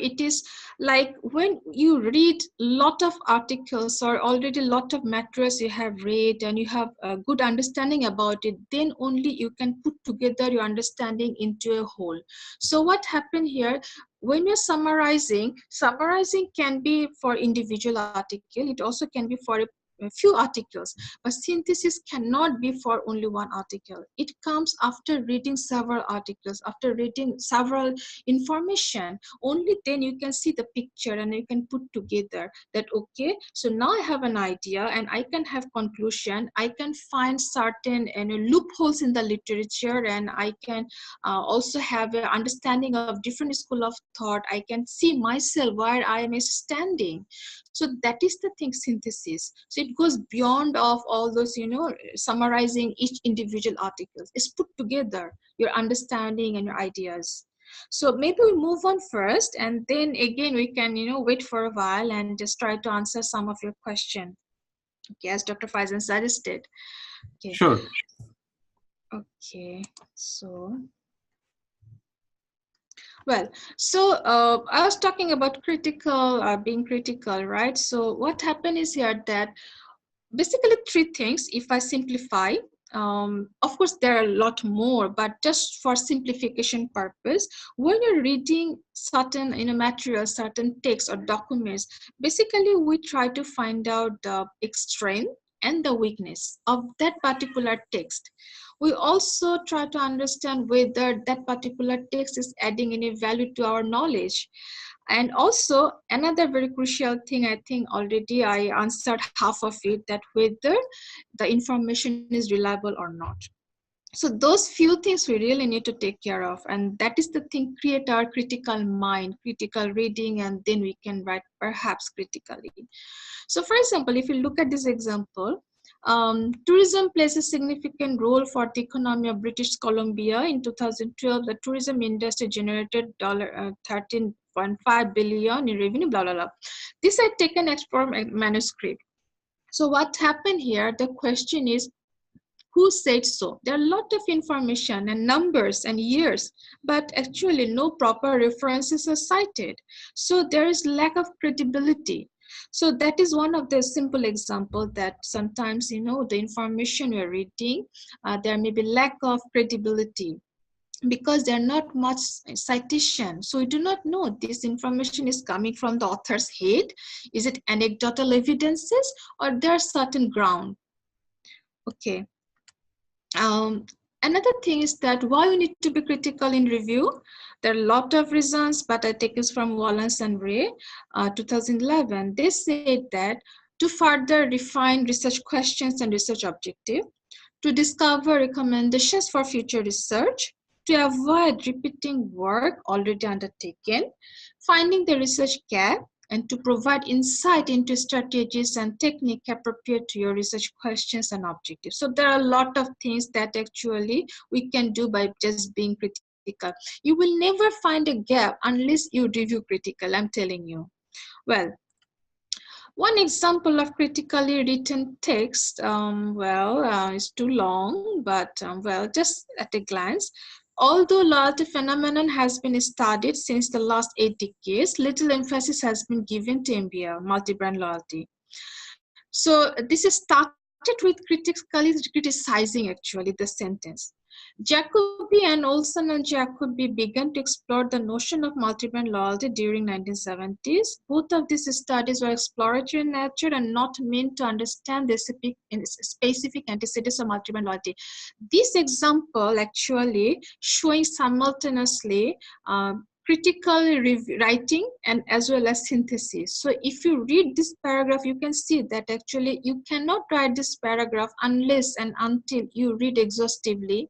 it is like when you read lot of articles or already lot of materials you have read and you have a good understanding about it, then only you can put together your understanding into a whole. So what happened here, when you're summarizing can be for individual article, it also can be for a few articles, but synthesis cannot be for only one article. It comes after reading several articles, after reading several information. Only then you can see the picture and you can put together that, okay, so now I have an idea and I can have conclusion. I can find certain loopholes in the literature, and I can also have an understanding of different school of thought. I can see myself where I am standing. So that is the thing, synthesis. So it goes beyond of all those, summarizing each individual articles. It's put together your understanding and your ideas. So maybe we move on first, and then again we can, wait for a while and just try to answer some of your question. Okay, as Dr. Faizan suggested. Okay. Sure. Okay, so. Well, so I was talking about being critical, right? So what happened is here that basically three things, if I simplify. Of course, there are a lot more, but just for simplification purpose, when you're reading certain materials, certain texts or documents, basically we try to find out the strength and the weakness of that particular text. We also try to understand whether that particular text is adding any value to our knowledge. And also another very crucial thing, I think already I answered half of it, that whether the information is reliable or not. So those few things we really need to take care of, and that is the thing, create our critical mind, critical reading, and then we can write perhaps critically. So for example, if you look at this example, tourism plays a significant role for the economy of British Columbia. In 2012, the tourism industry generated $13.5 billion in revenue, blah, blah, blah. This I taken from a manuscript. So what happened here, the question is, who said so? There are a lot of information and numbers and years, but actually no proper references are cited. So there is lack of credibility. So that is one of the simple example that sometimes, the information we're reading, there may be lack of credibility because there are not much citation. So we do not know this information is coming from the author's head. Is it anecdotal evidences or there are certain ground? Okay. Another thing is that why we need to be critical in review. There are a lot of reasons, but I take this from Wallace and Ray, 2011. They said that to further refine research questions and research objective, to discover recommendations for future research, to avoid repeating work already undertaken, finding the research gap, and to provide insight into strategies and technique appropriate to your research questions and objectives. So there are a lot of things that actually we can do by just being critical. You will never find a gap unless you review critical, I'm telling you. Well, one example of critically written text, it's too long, but just at a glance. Although loyalty phenomenon has been studied since the last 8 decades, little emphasis has been given to MBL, multi-brand loyalty. So this is started with critically criticizing actually the sentence. Jacobi and Olson and Jacobi began to explore the notion of multi-brand loyalty during 1970s. Both of these studies were exploratory in nature and not meant to understand the specific antecedents of multi-brand loyalty. This example actually showing simultaneously critical writing and as well as synthesis. So if you read this paragraph, you can see that actually you cannot write this paragraph unless and until you read exhaustively,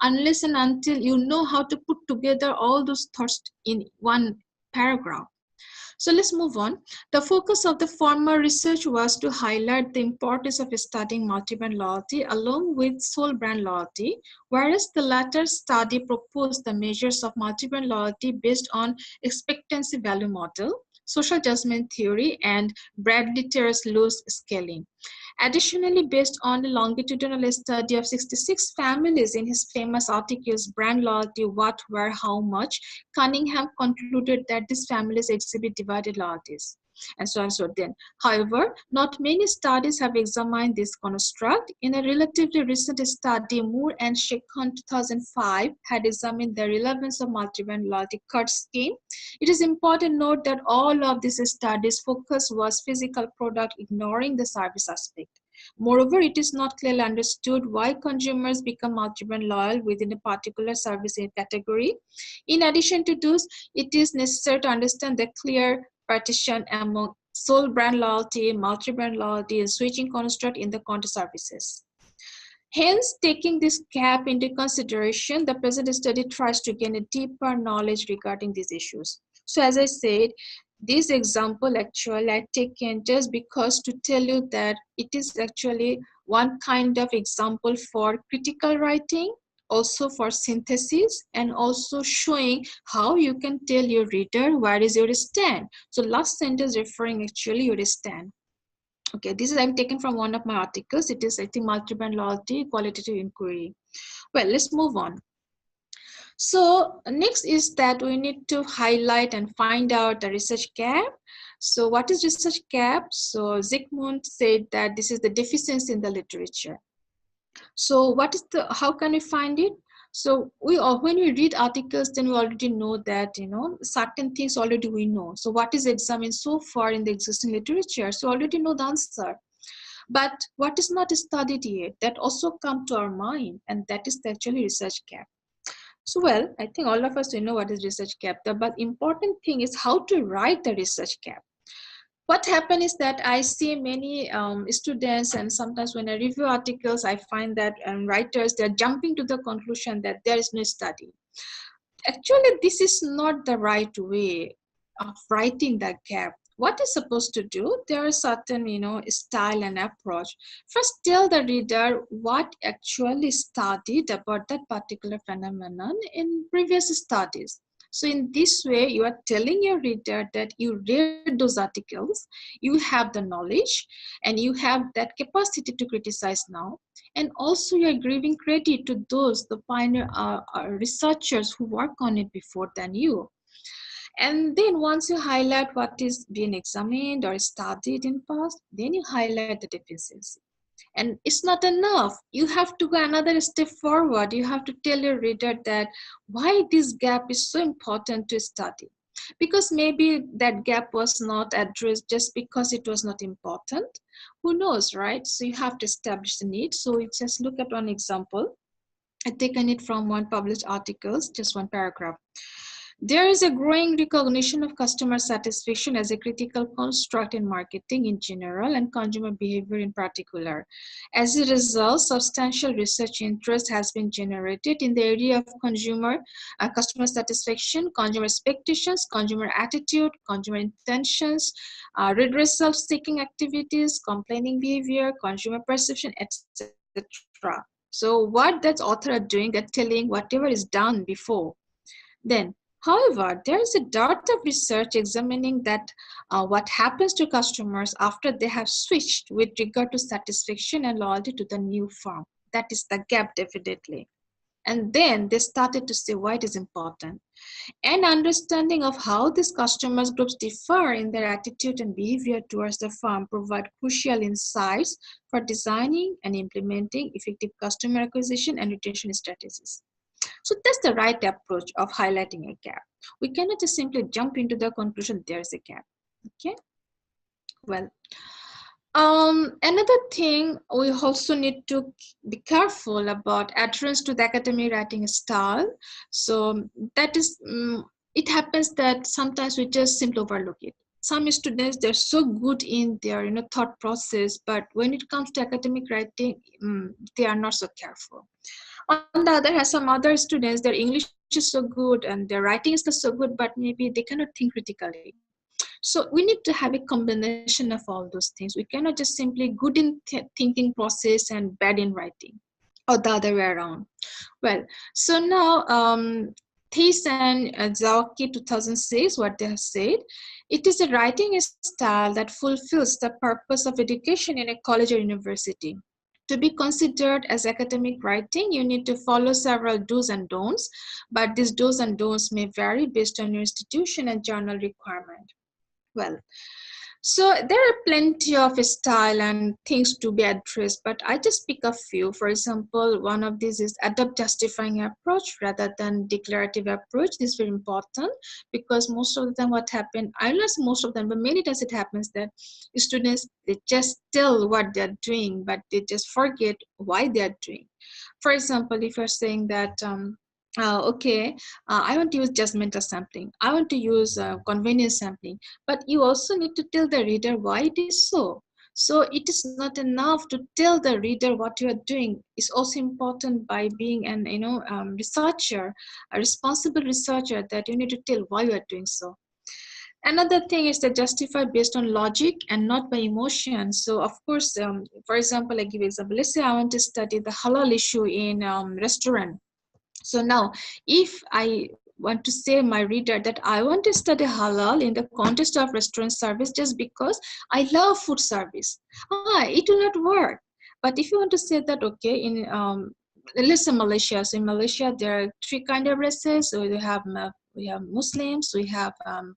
unless and until you know how to put together all those thoughts in one paragraph. So let's move on. The focus of the former research was to highlight the importance of studying multi-brand loyalty along with sole brand loyalty, whereas the latter study proposed the measures of multi-brand loyalty based on expectancy value model, social judgment theory, and Bradley-Terrace-Lewis scaling. Additionally, based on a longitudinal study of 66 families in his famous articles, Brand Loyalty, What, Where, How Much, Cunningham concluded that these families exhibit divided loyalties. And so on and so then. However, not many studies have examined this construct. In a relatively recent study, Moore and Shekhan 2005 had examined the relevance of multi-brand loyalty card scheme. It is important to note that all of these studies' focus was physical product, ignoring the service aspect. Moreover, it is not clearly understood why consumers become multi-brand loyal within a particular service category. In addition to those, it is necessary to understand the clear partition among sole brand loyalty, multi-brand loyalty, and switching construct in the counter services. Hence, taking this gap into consideration, the present study tries to gain a deeper knowledge regarding these issues. So as I said, this example actually I taken just because to tell you that it is actually one kind of example for critical writing, also for synthesis, and also showing how you can tell your reader where is your stand. So last sentence referring actually your stand. Okay, this is I'm taken from one of my articles. It is, I think, multi-brand loyalty, qualitative inquiry. Well, let's move on. So next is that we need to highlight and find out the research gap. So what is research gap? So Zygmunt said that this is the deficiency in the literature. So what is the, how can we find it? So when we read articles, then we already know that, certain things already we know. So what is examined so far in the existing literature? So already know the answer. But what is not studied yet, that also come to our mind, and that is the actually research gap. So well, I think all of us know what is research gap. But important thing is how to write the research gap. What happens is that I see many students, and sometimes when I review articles, I find that writers, they're jumping to the conclusion that there is no study. Actually, this is not the right way of writing that gap. What is supposed to do? There are certain, style and approach. First, tell the reader what actually studied about that particular phenomenon in previous studies. So in this way, you are telling your reader that you read those articles, you have the knowledge, and you have that capacity to criticize now. And also you're giving credit to those, the pioneer researchers who work on it before than you. And then once you highlight what is being examined or studied in past, then you highlight the deficiency. And it's not enough. You have to go another step forward. You have to tell your reader that why this gap is so important to study. Because maybe that gap was not addressed just because it was not important. Who knows, right? So you have to establish the need. So we just look at one example. I've taken it from one published articles, just one paragraph. There is a growing recognition of customer satisfaction as a critical construct in marketing in general and consumer behavior in particular. As a result, substantial research interest has been generated in the area of customer satisfaction, consumer expectations, consumer attitude, consumer intentions, redressal seeking activities, complaining behavior, consumer perception, etc. So what that author are doing, they're telling whatever is done before. Then, however, there is a dearth of research examining that what happens to customers after they have switched with regard to satisfaction and loyalty to the new firm. That is the gap, definitely. And then they started to see why it is important. And understanding of how these customers groups differ in their attitude and behavior towards the firm provide crucial insights for designing and implementing effective customer acquisition and retention strategies. So that's the right approach of highlighting a gap. We cannot just simply jump into the conclusion there's a gap. Okay. Well, another thing we also need to be careful about adherence to the academic writing style. So that is, it happens that sometimes we just simply overlook it. Some students, they're so good in their thought process, but when it comes to academic writing, they are not so careful. On the other hand, some other students, their English is so good and their writing is not so good, but maybe they cannot think critically. So we need to have a combination of all those things. We cannot just simply good in thinking process and bad in writing, or the other way around. Well, so now Thies and Zawaki 2006, what they have said, it is a writing style that fulfills the purpose of education in a college or university. To be considered as academic writing, you need to follow several do's and don'ts, but these do's and don'ts may vary based on your institution and journal requirement. Well, so there are plenty of style and things to be addressed, but I just pick a few. For example, one of these is adopt justifying approach rather than declarative approach. This is very important because most of the time what happened, I learned most of them, but many times it happens that students, they just tell what they're doing, but they just forget why they're doing. For example, if you're saying that, I want to use judgmental sampling. I want to use convenience sampling. But you also need to tell the reader why it is so. So it is not enough to tell the reader what you are doing. It's also important by being an researcher, a responsible researcher, that you need to tell why you are doing so. Another thing is to justify based on logic and not by emotion. So of course, for example, I give example. Let's say I want to study the halal issue in restaurant. So now, if I want to say my reader that I want to study halal in the context of restaurant service just because I love food service, it will not work. But if you want to say that, okay, in let's say Malaysia. So in Malaysia, there are three kind of races. So we have Muslims, we have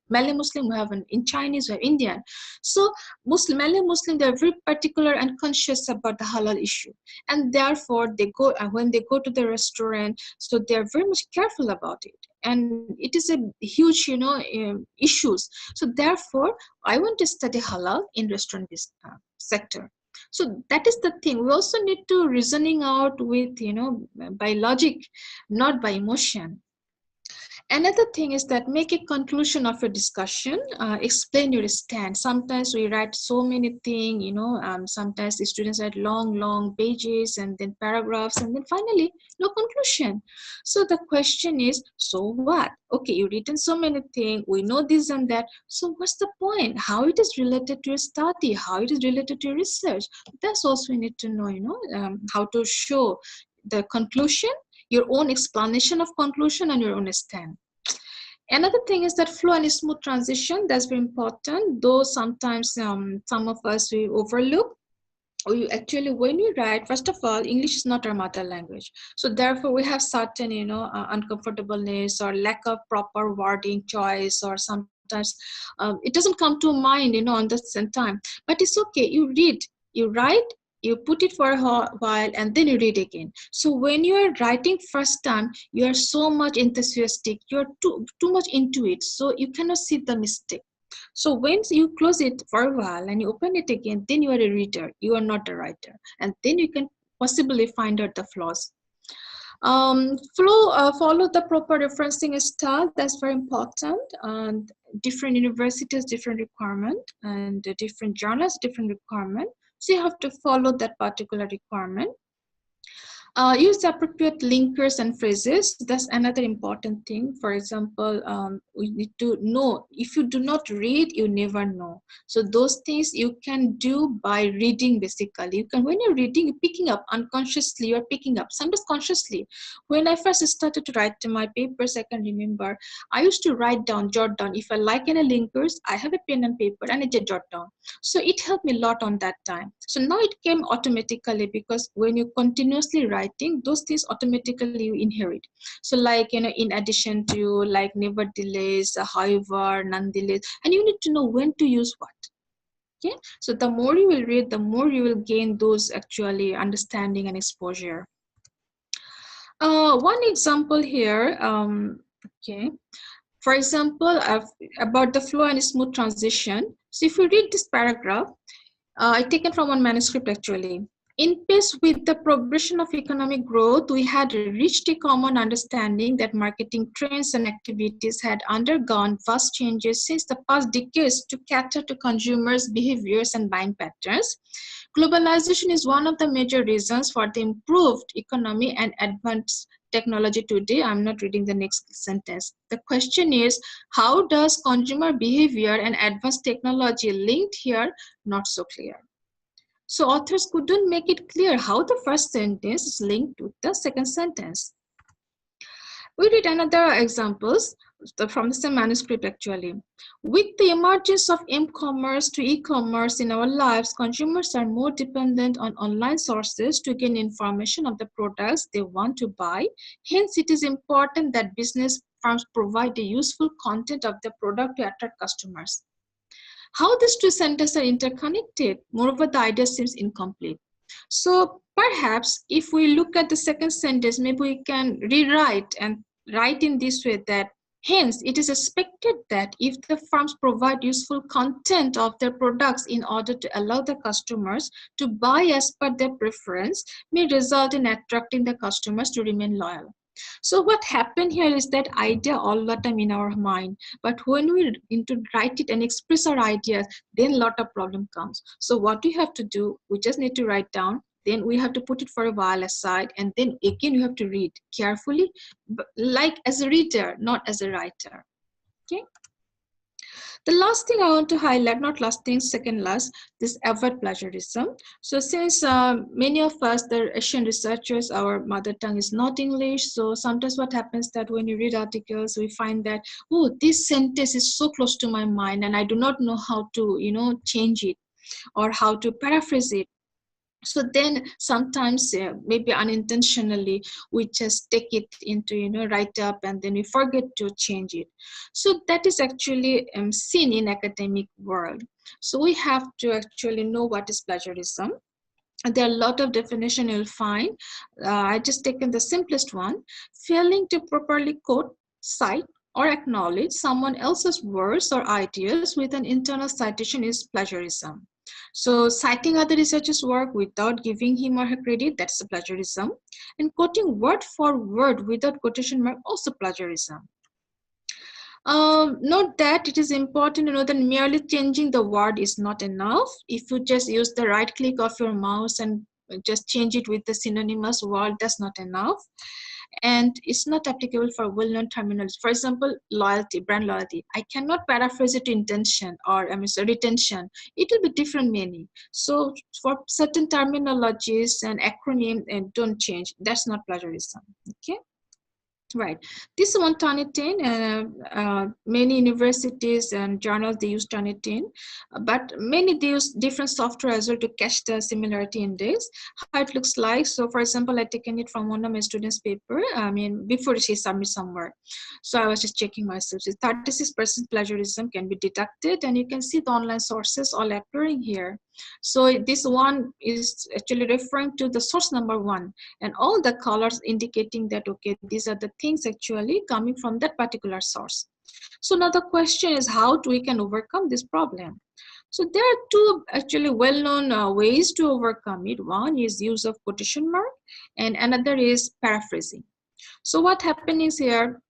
Malay Muslim, we have in Chinese, we have Indian. So Malay Muslim, they're very particular and conscious about the halal issue, and therefore they go when they go to the restaurant, so they're very much careful about it, and it is a huge issues. So therefore, I want to study halal in restaurant sector. So that is the thing. We also need to reasoning out with by logic, not by emotion. Another thing is that make a conclusion of your discussion, explain your stand. Sometimes we write so many things, sometimes the students write long pages and then paragraphs and then finally no conclusion. So the question is, so what? Okay, you've written so many things, we know this and that, so what's the point? How it is related to your study, how it is related to your research? That's also we need to know, how to show the conclusion, your own explanation of conclusion and your own stand. Another thing is that flow and smooth transition. That's very important, though sometimes some of us we overlook. Actually, when we write, first of all, English is not our mother language. So therefore we have certain uncomfortableness or lack of proper wording choice, or sometimes it doesn't come to mind on the same time. But it's okay, you read, you write, you put it for a while and then you read again. So when you are writing first time, you are so much enthusiastic, you're too much into it, so you cannot see the mistake. So once you close it for a while and you open it again, then you are a reader, you are not a writer, and then you can possibly find out the flaws. Follow the proper referencing style. That's very important. And different universities, different requirement, and different journals, different requirement. So you have to follow that particular requirement. Use appropriate linkers and phrases. That's another important thing. For example, we need to know, if you do not read, you never know. So those things you can do by reading basically. You can, when you're reading, you're picking up unconsciously, you're picking up, sometimes consciously. When I first started to write my papers, I can remember, I used to write down, jot down. If I like any linkers, I have a pen and paper and I just jot down. So it helped me a lot on that time. So now it came automatically, because when you continuously writing, those things automatically you inherit. So like, in addition to like nevertheless, however, nonetheless, and you need to know when to use what. Okay, so the more you will read, the more you will gain those actually understanding and exposure. One example here, okay. For example, about the flow and smooth transition. So if you read this paragraph, I taken from one manuscript actually. In pace with the progression of economic growth, we had reached a common understanding that marketing trends and activities had undergone vast changes since the past decades to cater to consumers' behaviors and buying patterns. Globalization is one of the major reasons for the improved economy and advanced technology today. I'm not reading the next sentence. The question is, how does consumer behavior and advanced technology linked here? Not so clear. So authors couldn't make it clear how the first sentence is linked to the second sentence. We read another examples from the same manuscript actually. With the emergence of m-commerce to e-commerce in our lives, consumers are more dependent on online sources to gain information of the products they want to buy. Hence, it is important that business firms provide the useful content of the product to attract customers. How these two sentences are interconnected, moreover, the idea seems incomplete. So perhaps if we look at the second sentence, maybe we can rewrite and write in this way that hence it is expected that if the firms provide useful content of their products in order to allow the customers to buy as per their preference, may result in attracting the customers to remain loyal. So what happened here is that idea all the time in our mind, but when we into write it and express our ideas, then a lot of problem comes. So what we have to do, we just need to write down, then we have to put it for a while aside, and then again you have to read carefully, but like as a reader, not as a writer. Okay. The last thing I want to highlight, not last thing, second last, this avoid plagiarism. So since many of us, the Asian researchers, our mother tongue is not English, so sometimes what happens that when you read articles, we find that, oh, this sentence is so close to my mind and I do not know how to, change it or how to paraphrase it. So then sometimes maybe unintentionally we just take it into write up and then we forget to change it. So that is actually seen in academic world. So we have to actually know what is plagiarism. And there are a lot of definition you'll find. I just taken the simplest one: failing to properly quote, cite, or acknowledge someone else's words or ideas with an internal citation is plagiarism. So citing other researcher's work without giving him or her credit, that's a plagiarism. And quoting word for word without quotation mark, also plagiarism. Note that it is important to know that merely changing the word is not enough. If you just use the right click of your mouse and just change it with the synonymous word, that's not enough. And it's not applicable for well-known terminology. For example, loyalty, brand loyalty. I cannot paraphrase it to intention or retention. It will be different meaning. So for certain terminologies and acronym, don't change. That's not plagiarism. Okay. Right. This is one Turnitin. Many universities and journals, they use Turnitin, but many they use different software as well to catch the similarity index. How it looks like. So for example, I taken it from one of my students' paper. I mean, before she submits somewhere. So I was just checking myself. So 36% plagiarism can be detected, and you can see the online sources all appearing here. So this one is actually referring to the source number 1, and all the colors indicating that, okay, these are the things actually coming from that particular source. So now the question is, how we can overcome this problem? So there are two actually well-known ways to overcome it. One is use of quotation mark, and another is paraphrasing. So what happened is here,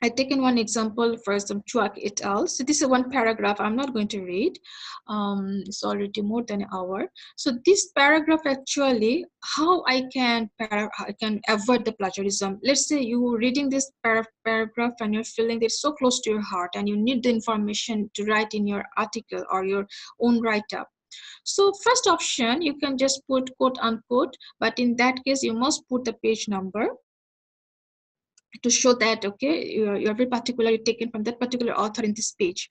I taken one example for some Chuak et al. So this is one paragraph I'm not going to read. It's already more than an hour. So this paragraph actually, how I can avoid the plagiarism. Let's say you reading this paragraph and you're feeling it's so close to your heart and you need the information to write in your article or your own write-up. So first option, you can just put quote unquote, but in that case, you must put the page number to show that, okay, you're very particularly taken from that particular author in this page.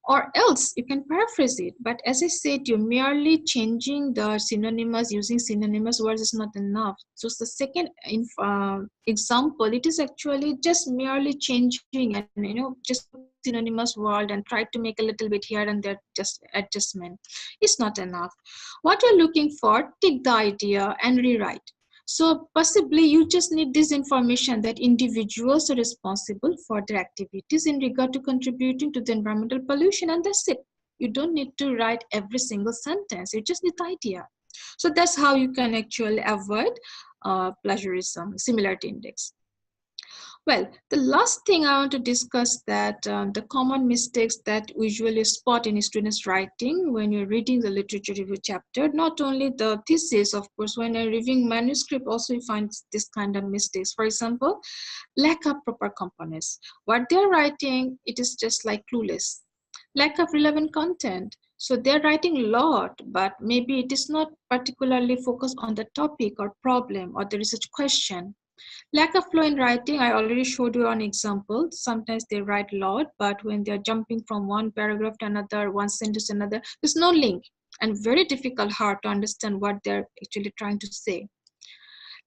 Or else you can paraphrase it, but as I said, you're merely changing the synonymous, using synonymous words is not enough. So the second example, it is actually just merely changing and just synonymous word and try to make a little bit here and there, just adjustment. It's not enough. What you're looking for, take the idea and rewrite. So possibly you just need this information that individuals are responsible for their activities in regard to contributing to the environmental pollution, and that's it. You don't need to write every single sentence. You just need the idea. So that's how you can actually avoid plagiarism, similarity index. Well, the last thing I want to discuss that the common mistakes that we usually spot in students' writing when you're reading the literature review chapter, not only the thesis, of course, when you're reviewing manuscript, also you find this kind of mistakes. For example, lack of proper components. What they're writing, it is just like clueless. Lack of relevant content. So they're writing a lot, but maybe it is not particularly focused on the topic or problem or the research question. Lack of flow in writing, I already showed you an example. Sometimes they write a lot, but when they're jumping from one paragraph to another, one sentence to another, there's no link and very difficult, hard to understand what they're actually trying to say.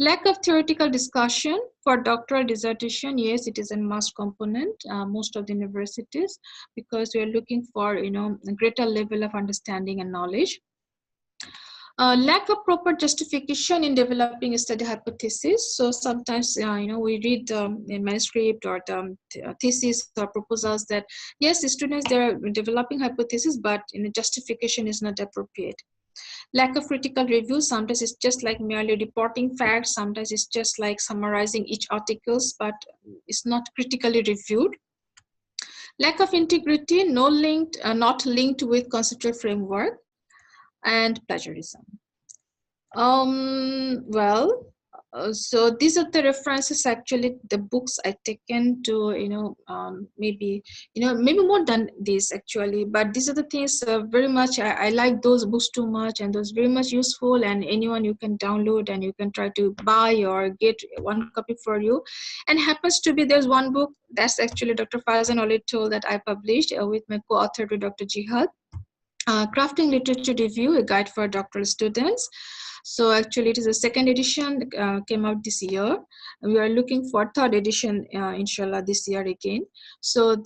Lack of theoretical discussion for doctoral dissertation, yes, it is a must component, most of the universities, because we are looking for, a greater level of understanding and knowledge. Lack of proper justification in developing a study hypothesis. So sometimes, we read the manuscript or the thesis or proposals that, yes, the students, they're developing hypothesis, but justification is not appropriate. Lack of critical review, sometimes it's just like merely reporting facts, sometimes it's just like summarizing each articles, but it's not critically reviewed. Lack of integrity, not linked with conceptual framework, and plagiarism. Well, so these are the references, actually the books I taken to, maybe more than this actually, but these are the things very much I like those books too much, and those very much useful, and anyone you can download and you can try to buy or get one copy for you. And happens to be there's one book that's actually Dr. Farazan already told that I published with my co-author to Dr. Jihad. Crafting Literature Review, a guide for doctoral students. So actually it is a second edition, came out this year. We are looking for third edition, inshallah, this year again. So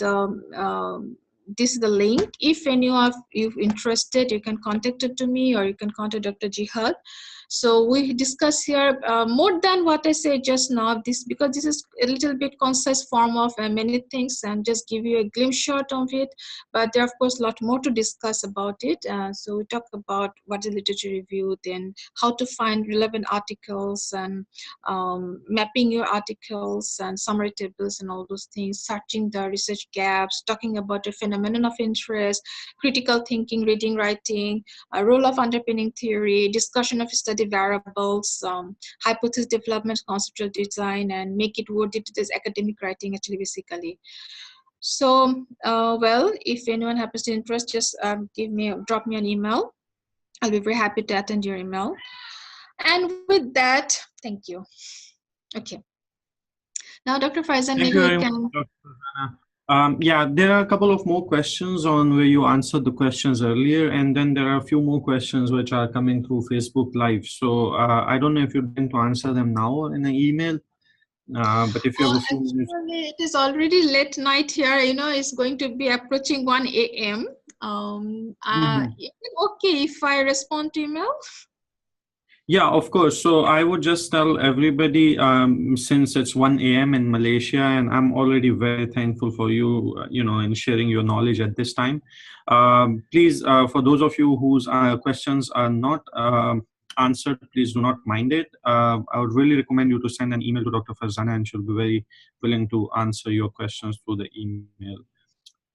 this is the link. If any of you interested, you can contact it to me, or you can contact Dr. Jihad. So we discuss here more than what I said just now, because this is a little bit concise form of many things, and just give you a glimpse shot of it. But there are, of course, a lot more to discuss about it. So we talk about what is literature review, then how to find relevant articles, and mapping your articles and summary tables and all those things, searching the research gaps, talking about the phenomenon of interest, critical thinking, reading, writing, role of underpinning theory, discussion of study variables, hypothesis development, conceptual design, and make it worthy to this academic writing, actually, basically. So, well, if anyone happens to interest, just drop me an email. I'll be very happy to attend your email. And with that, thank you. Okay. Now, Dr. Farazan, maybe we can. Yeah, there are a couple of more questions on where you answered the questions earlier, and then there are a few more questions which are coming through Facebook Live. So I don't know if you're going to answer them now or in an email, but if you have a few minutes. It is already late night here. It's going to be approaching 1 a.m. Okay if I respond to email? Yeah, of course. So I would just tell everybody, since it's 1 a.m. in Malaysia, and I'm already very thankful for you, in sharing your knowledge at this time. Please, for those of you whose questions are not answered, please do not mind it. I would really recommend you to send an email to Dr. Farzana, and she'll be very willing to answer your questions through the email.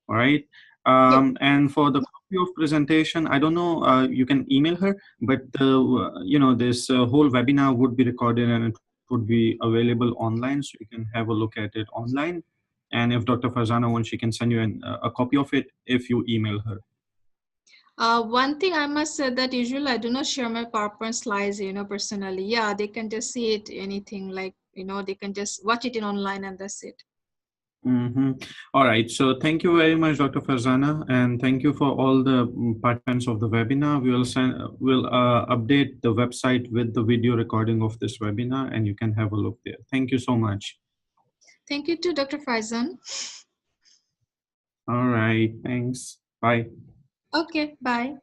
All right. And for the copy of presentation, I don't know, you can email her, but this whole webinar would be recorded and it would be available online, so you can have a look at it online. And if Dr. Farzana wants, she can send you a copy of it if you email her. One thing I must say that usually I do not share my PowerPoint slides, personally. Yeah, they can just see it, anything like, they can just watch it in online, and that's it. All right. So thank you very much, Dr. Farzana, and thank you for all the participants of the webinar. We'll update the website with the video recording of this webinar, and you can have a look there. Thank you so much. Thank you too, Dr. Farazan. All right. Thanks. Bye. Okay. Bye.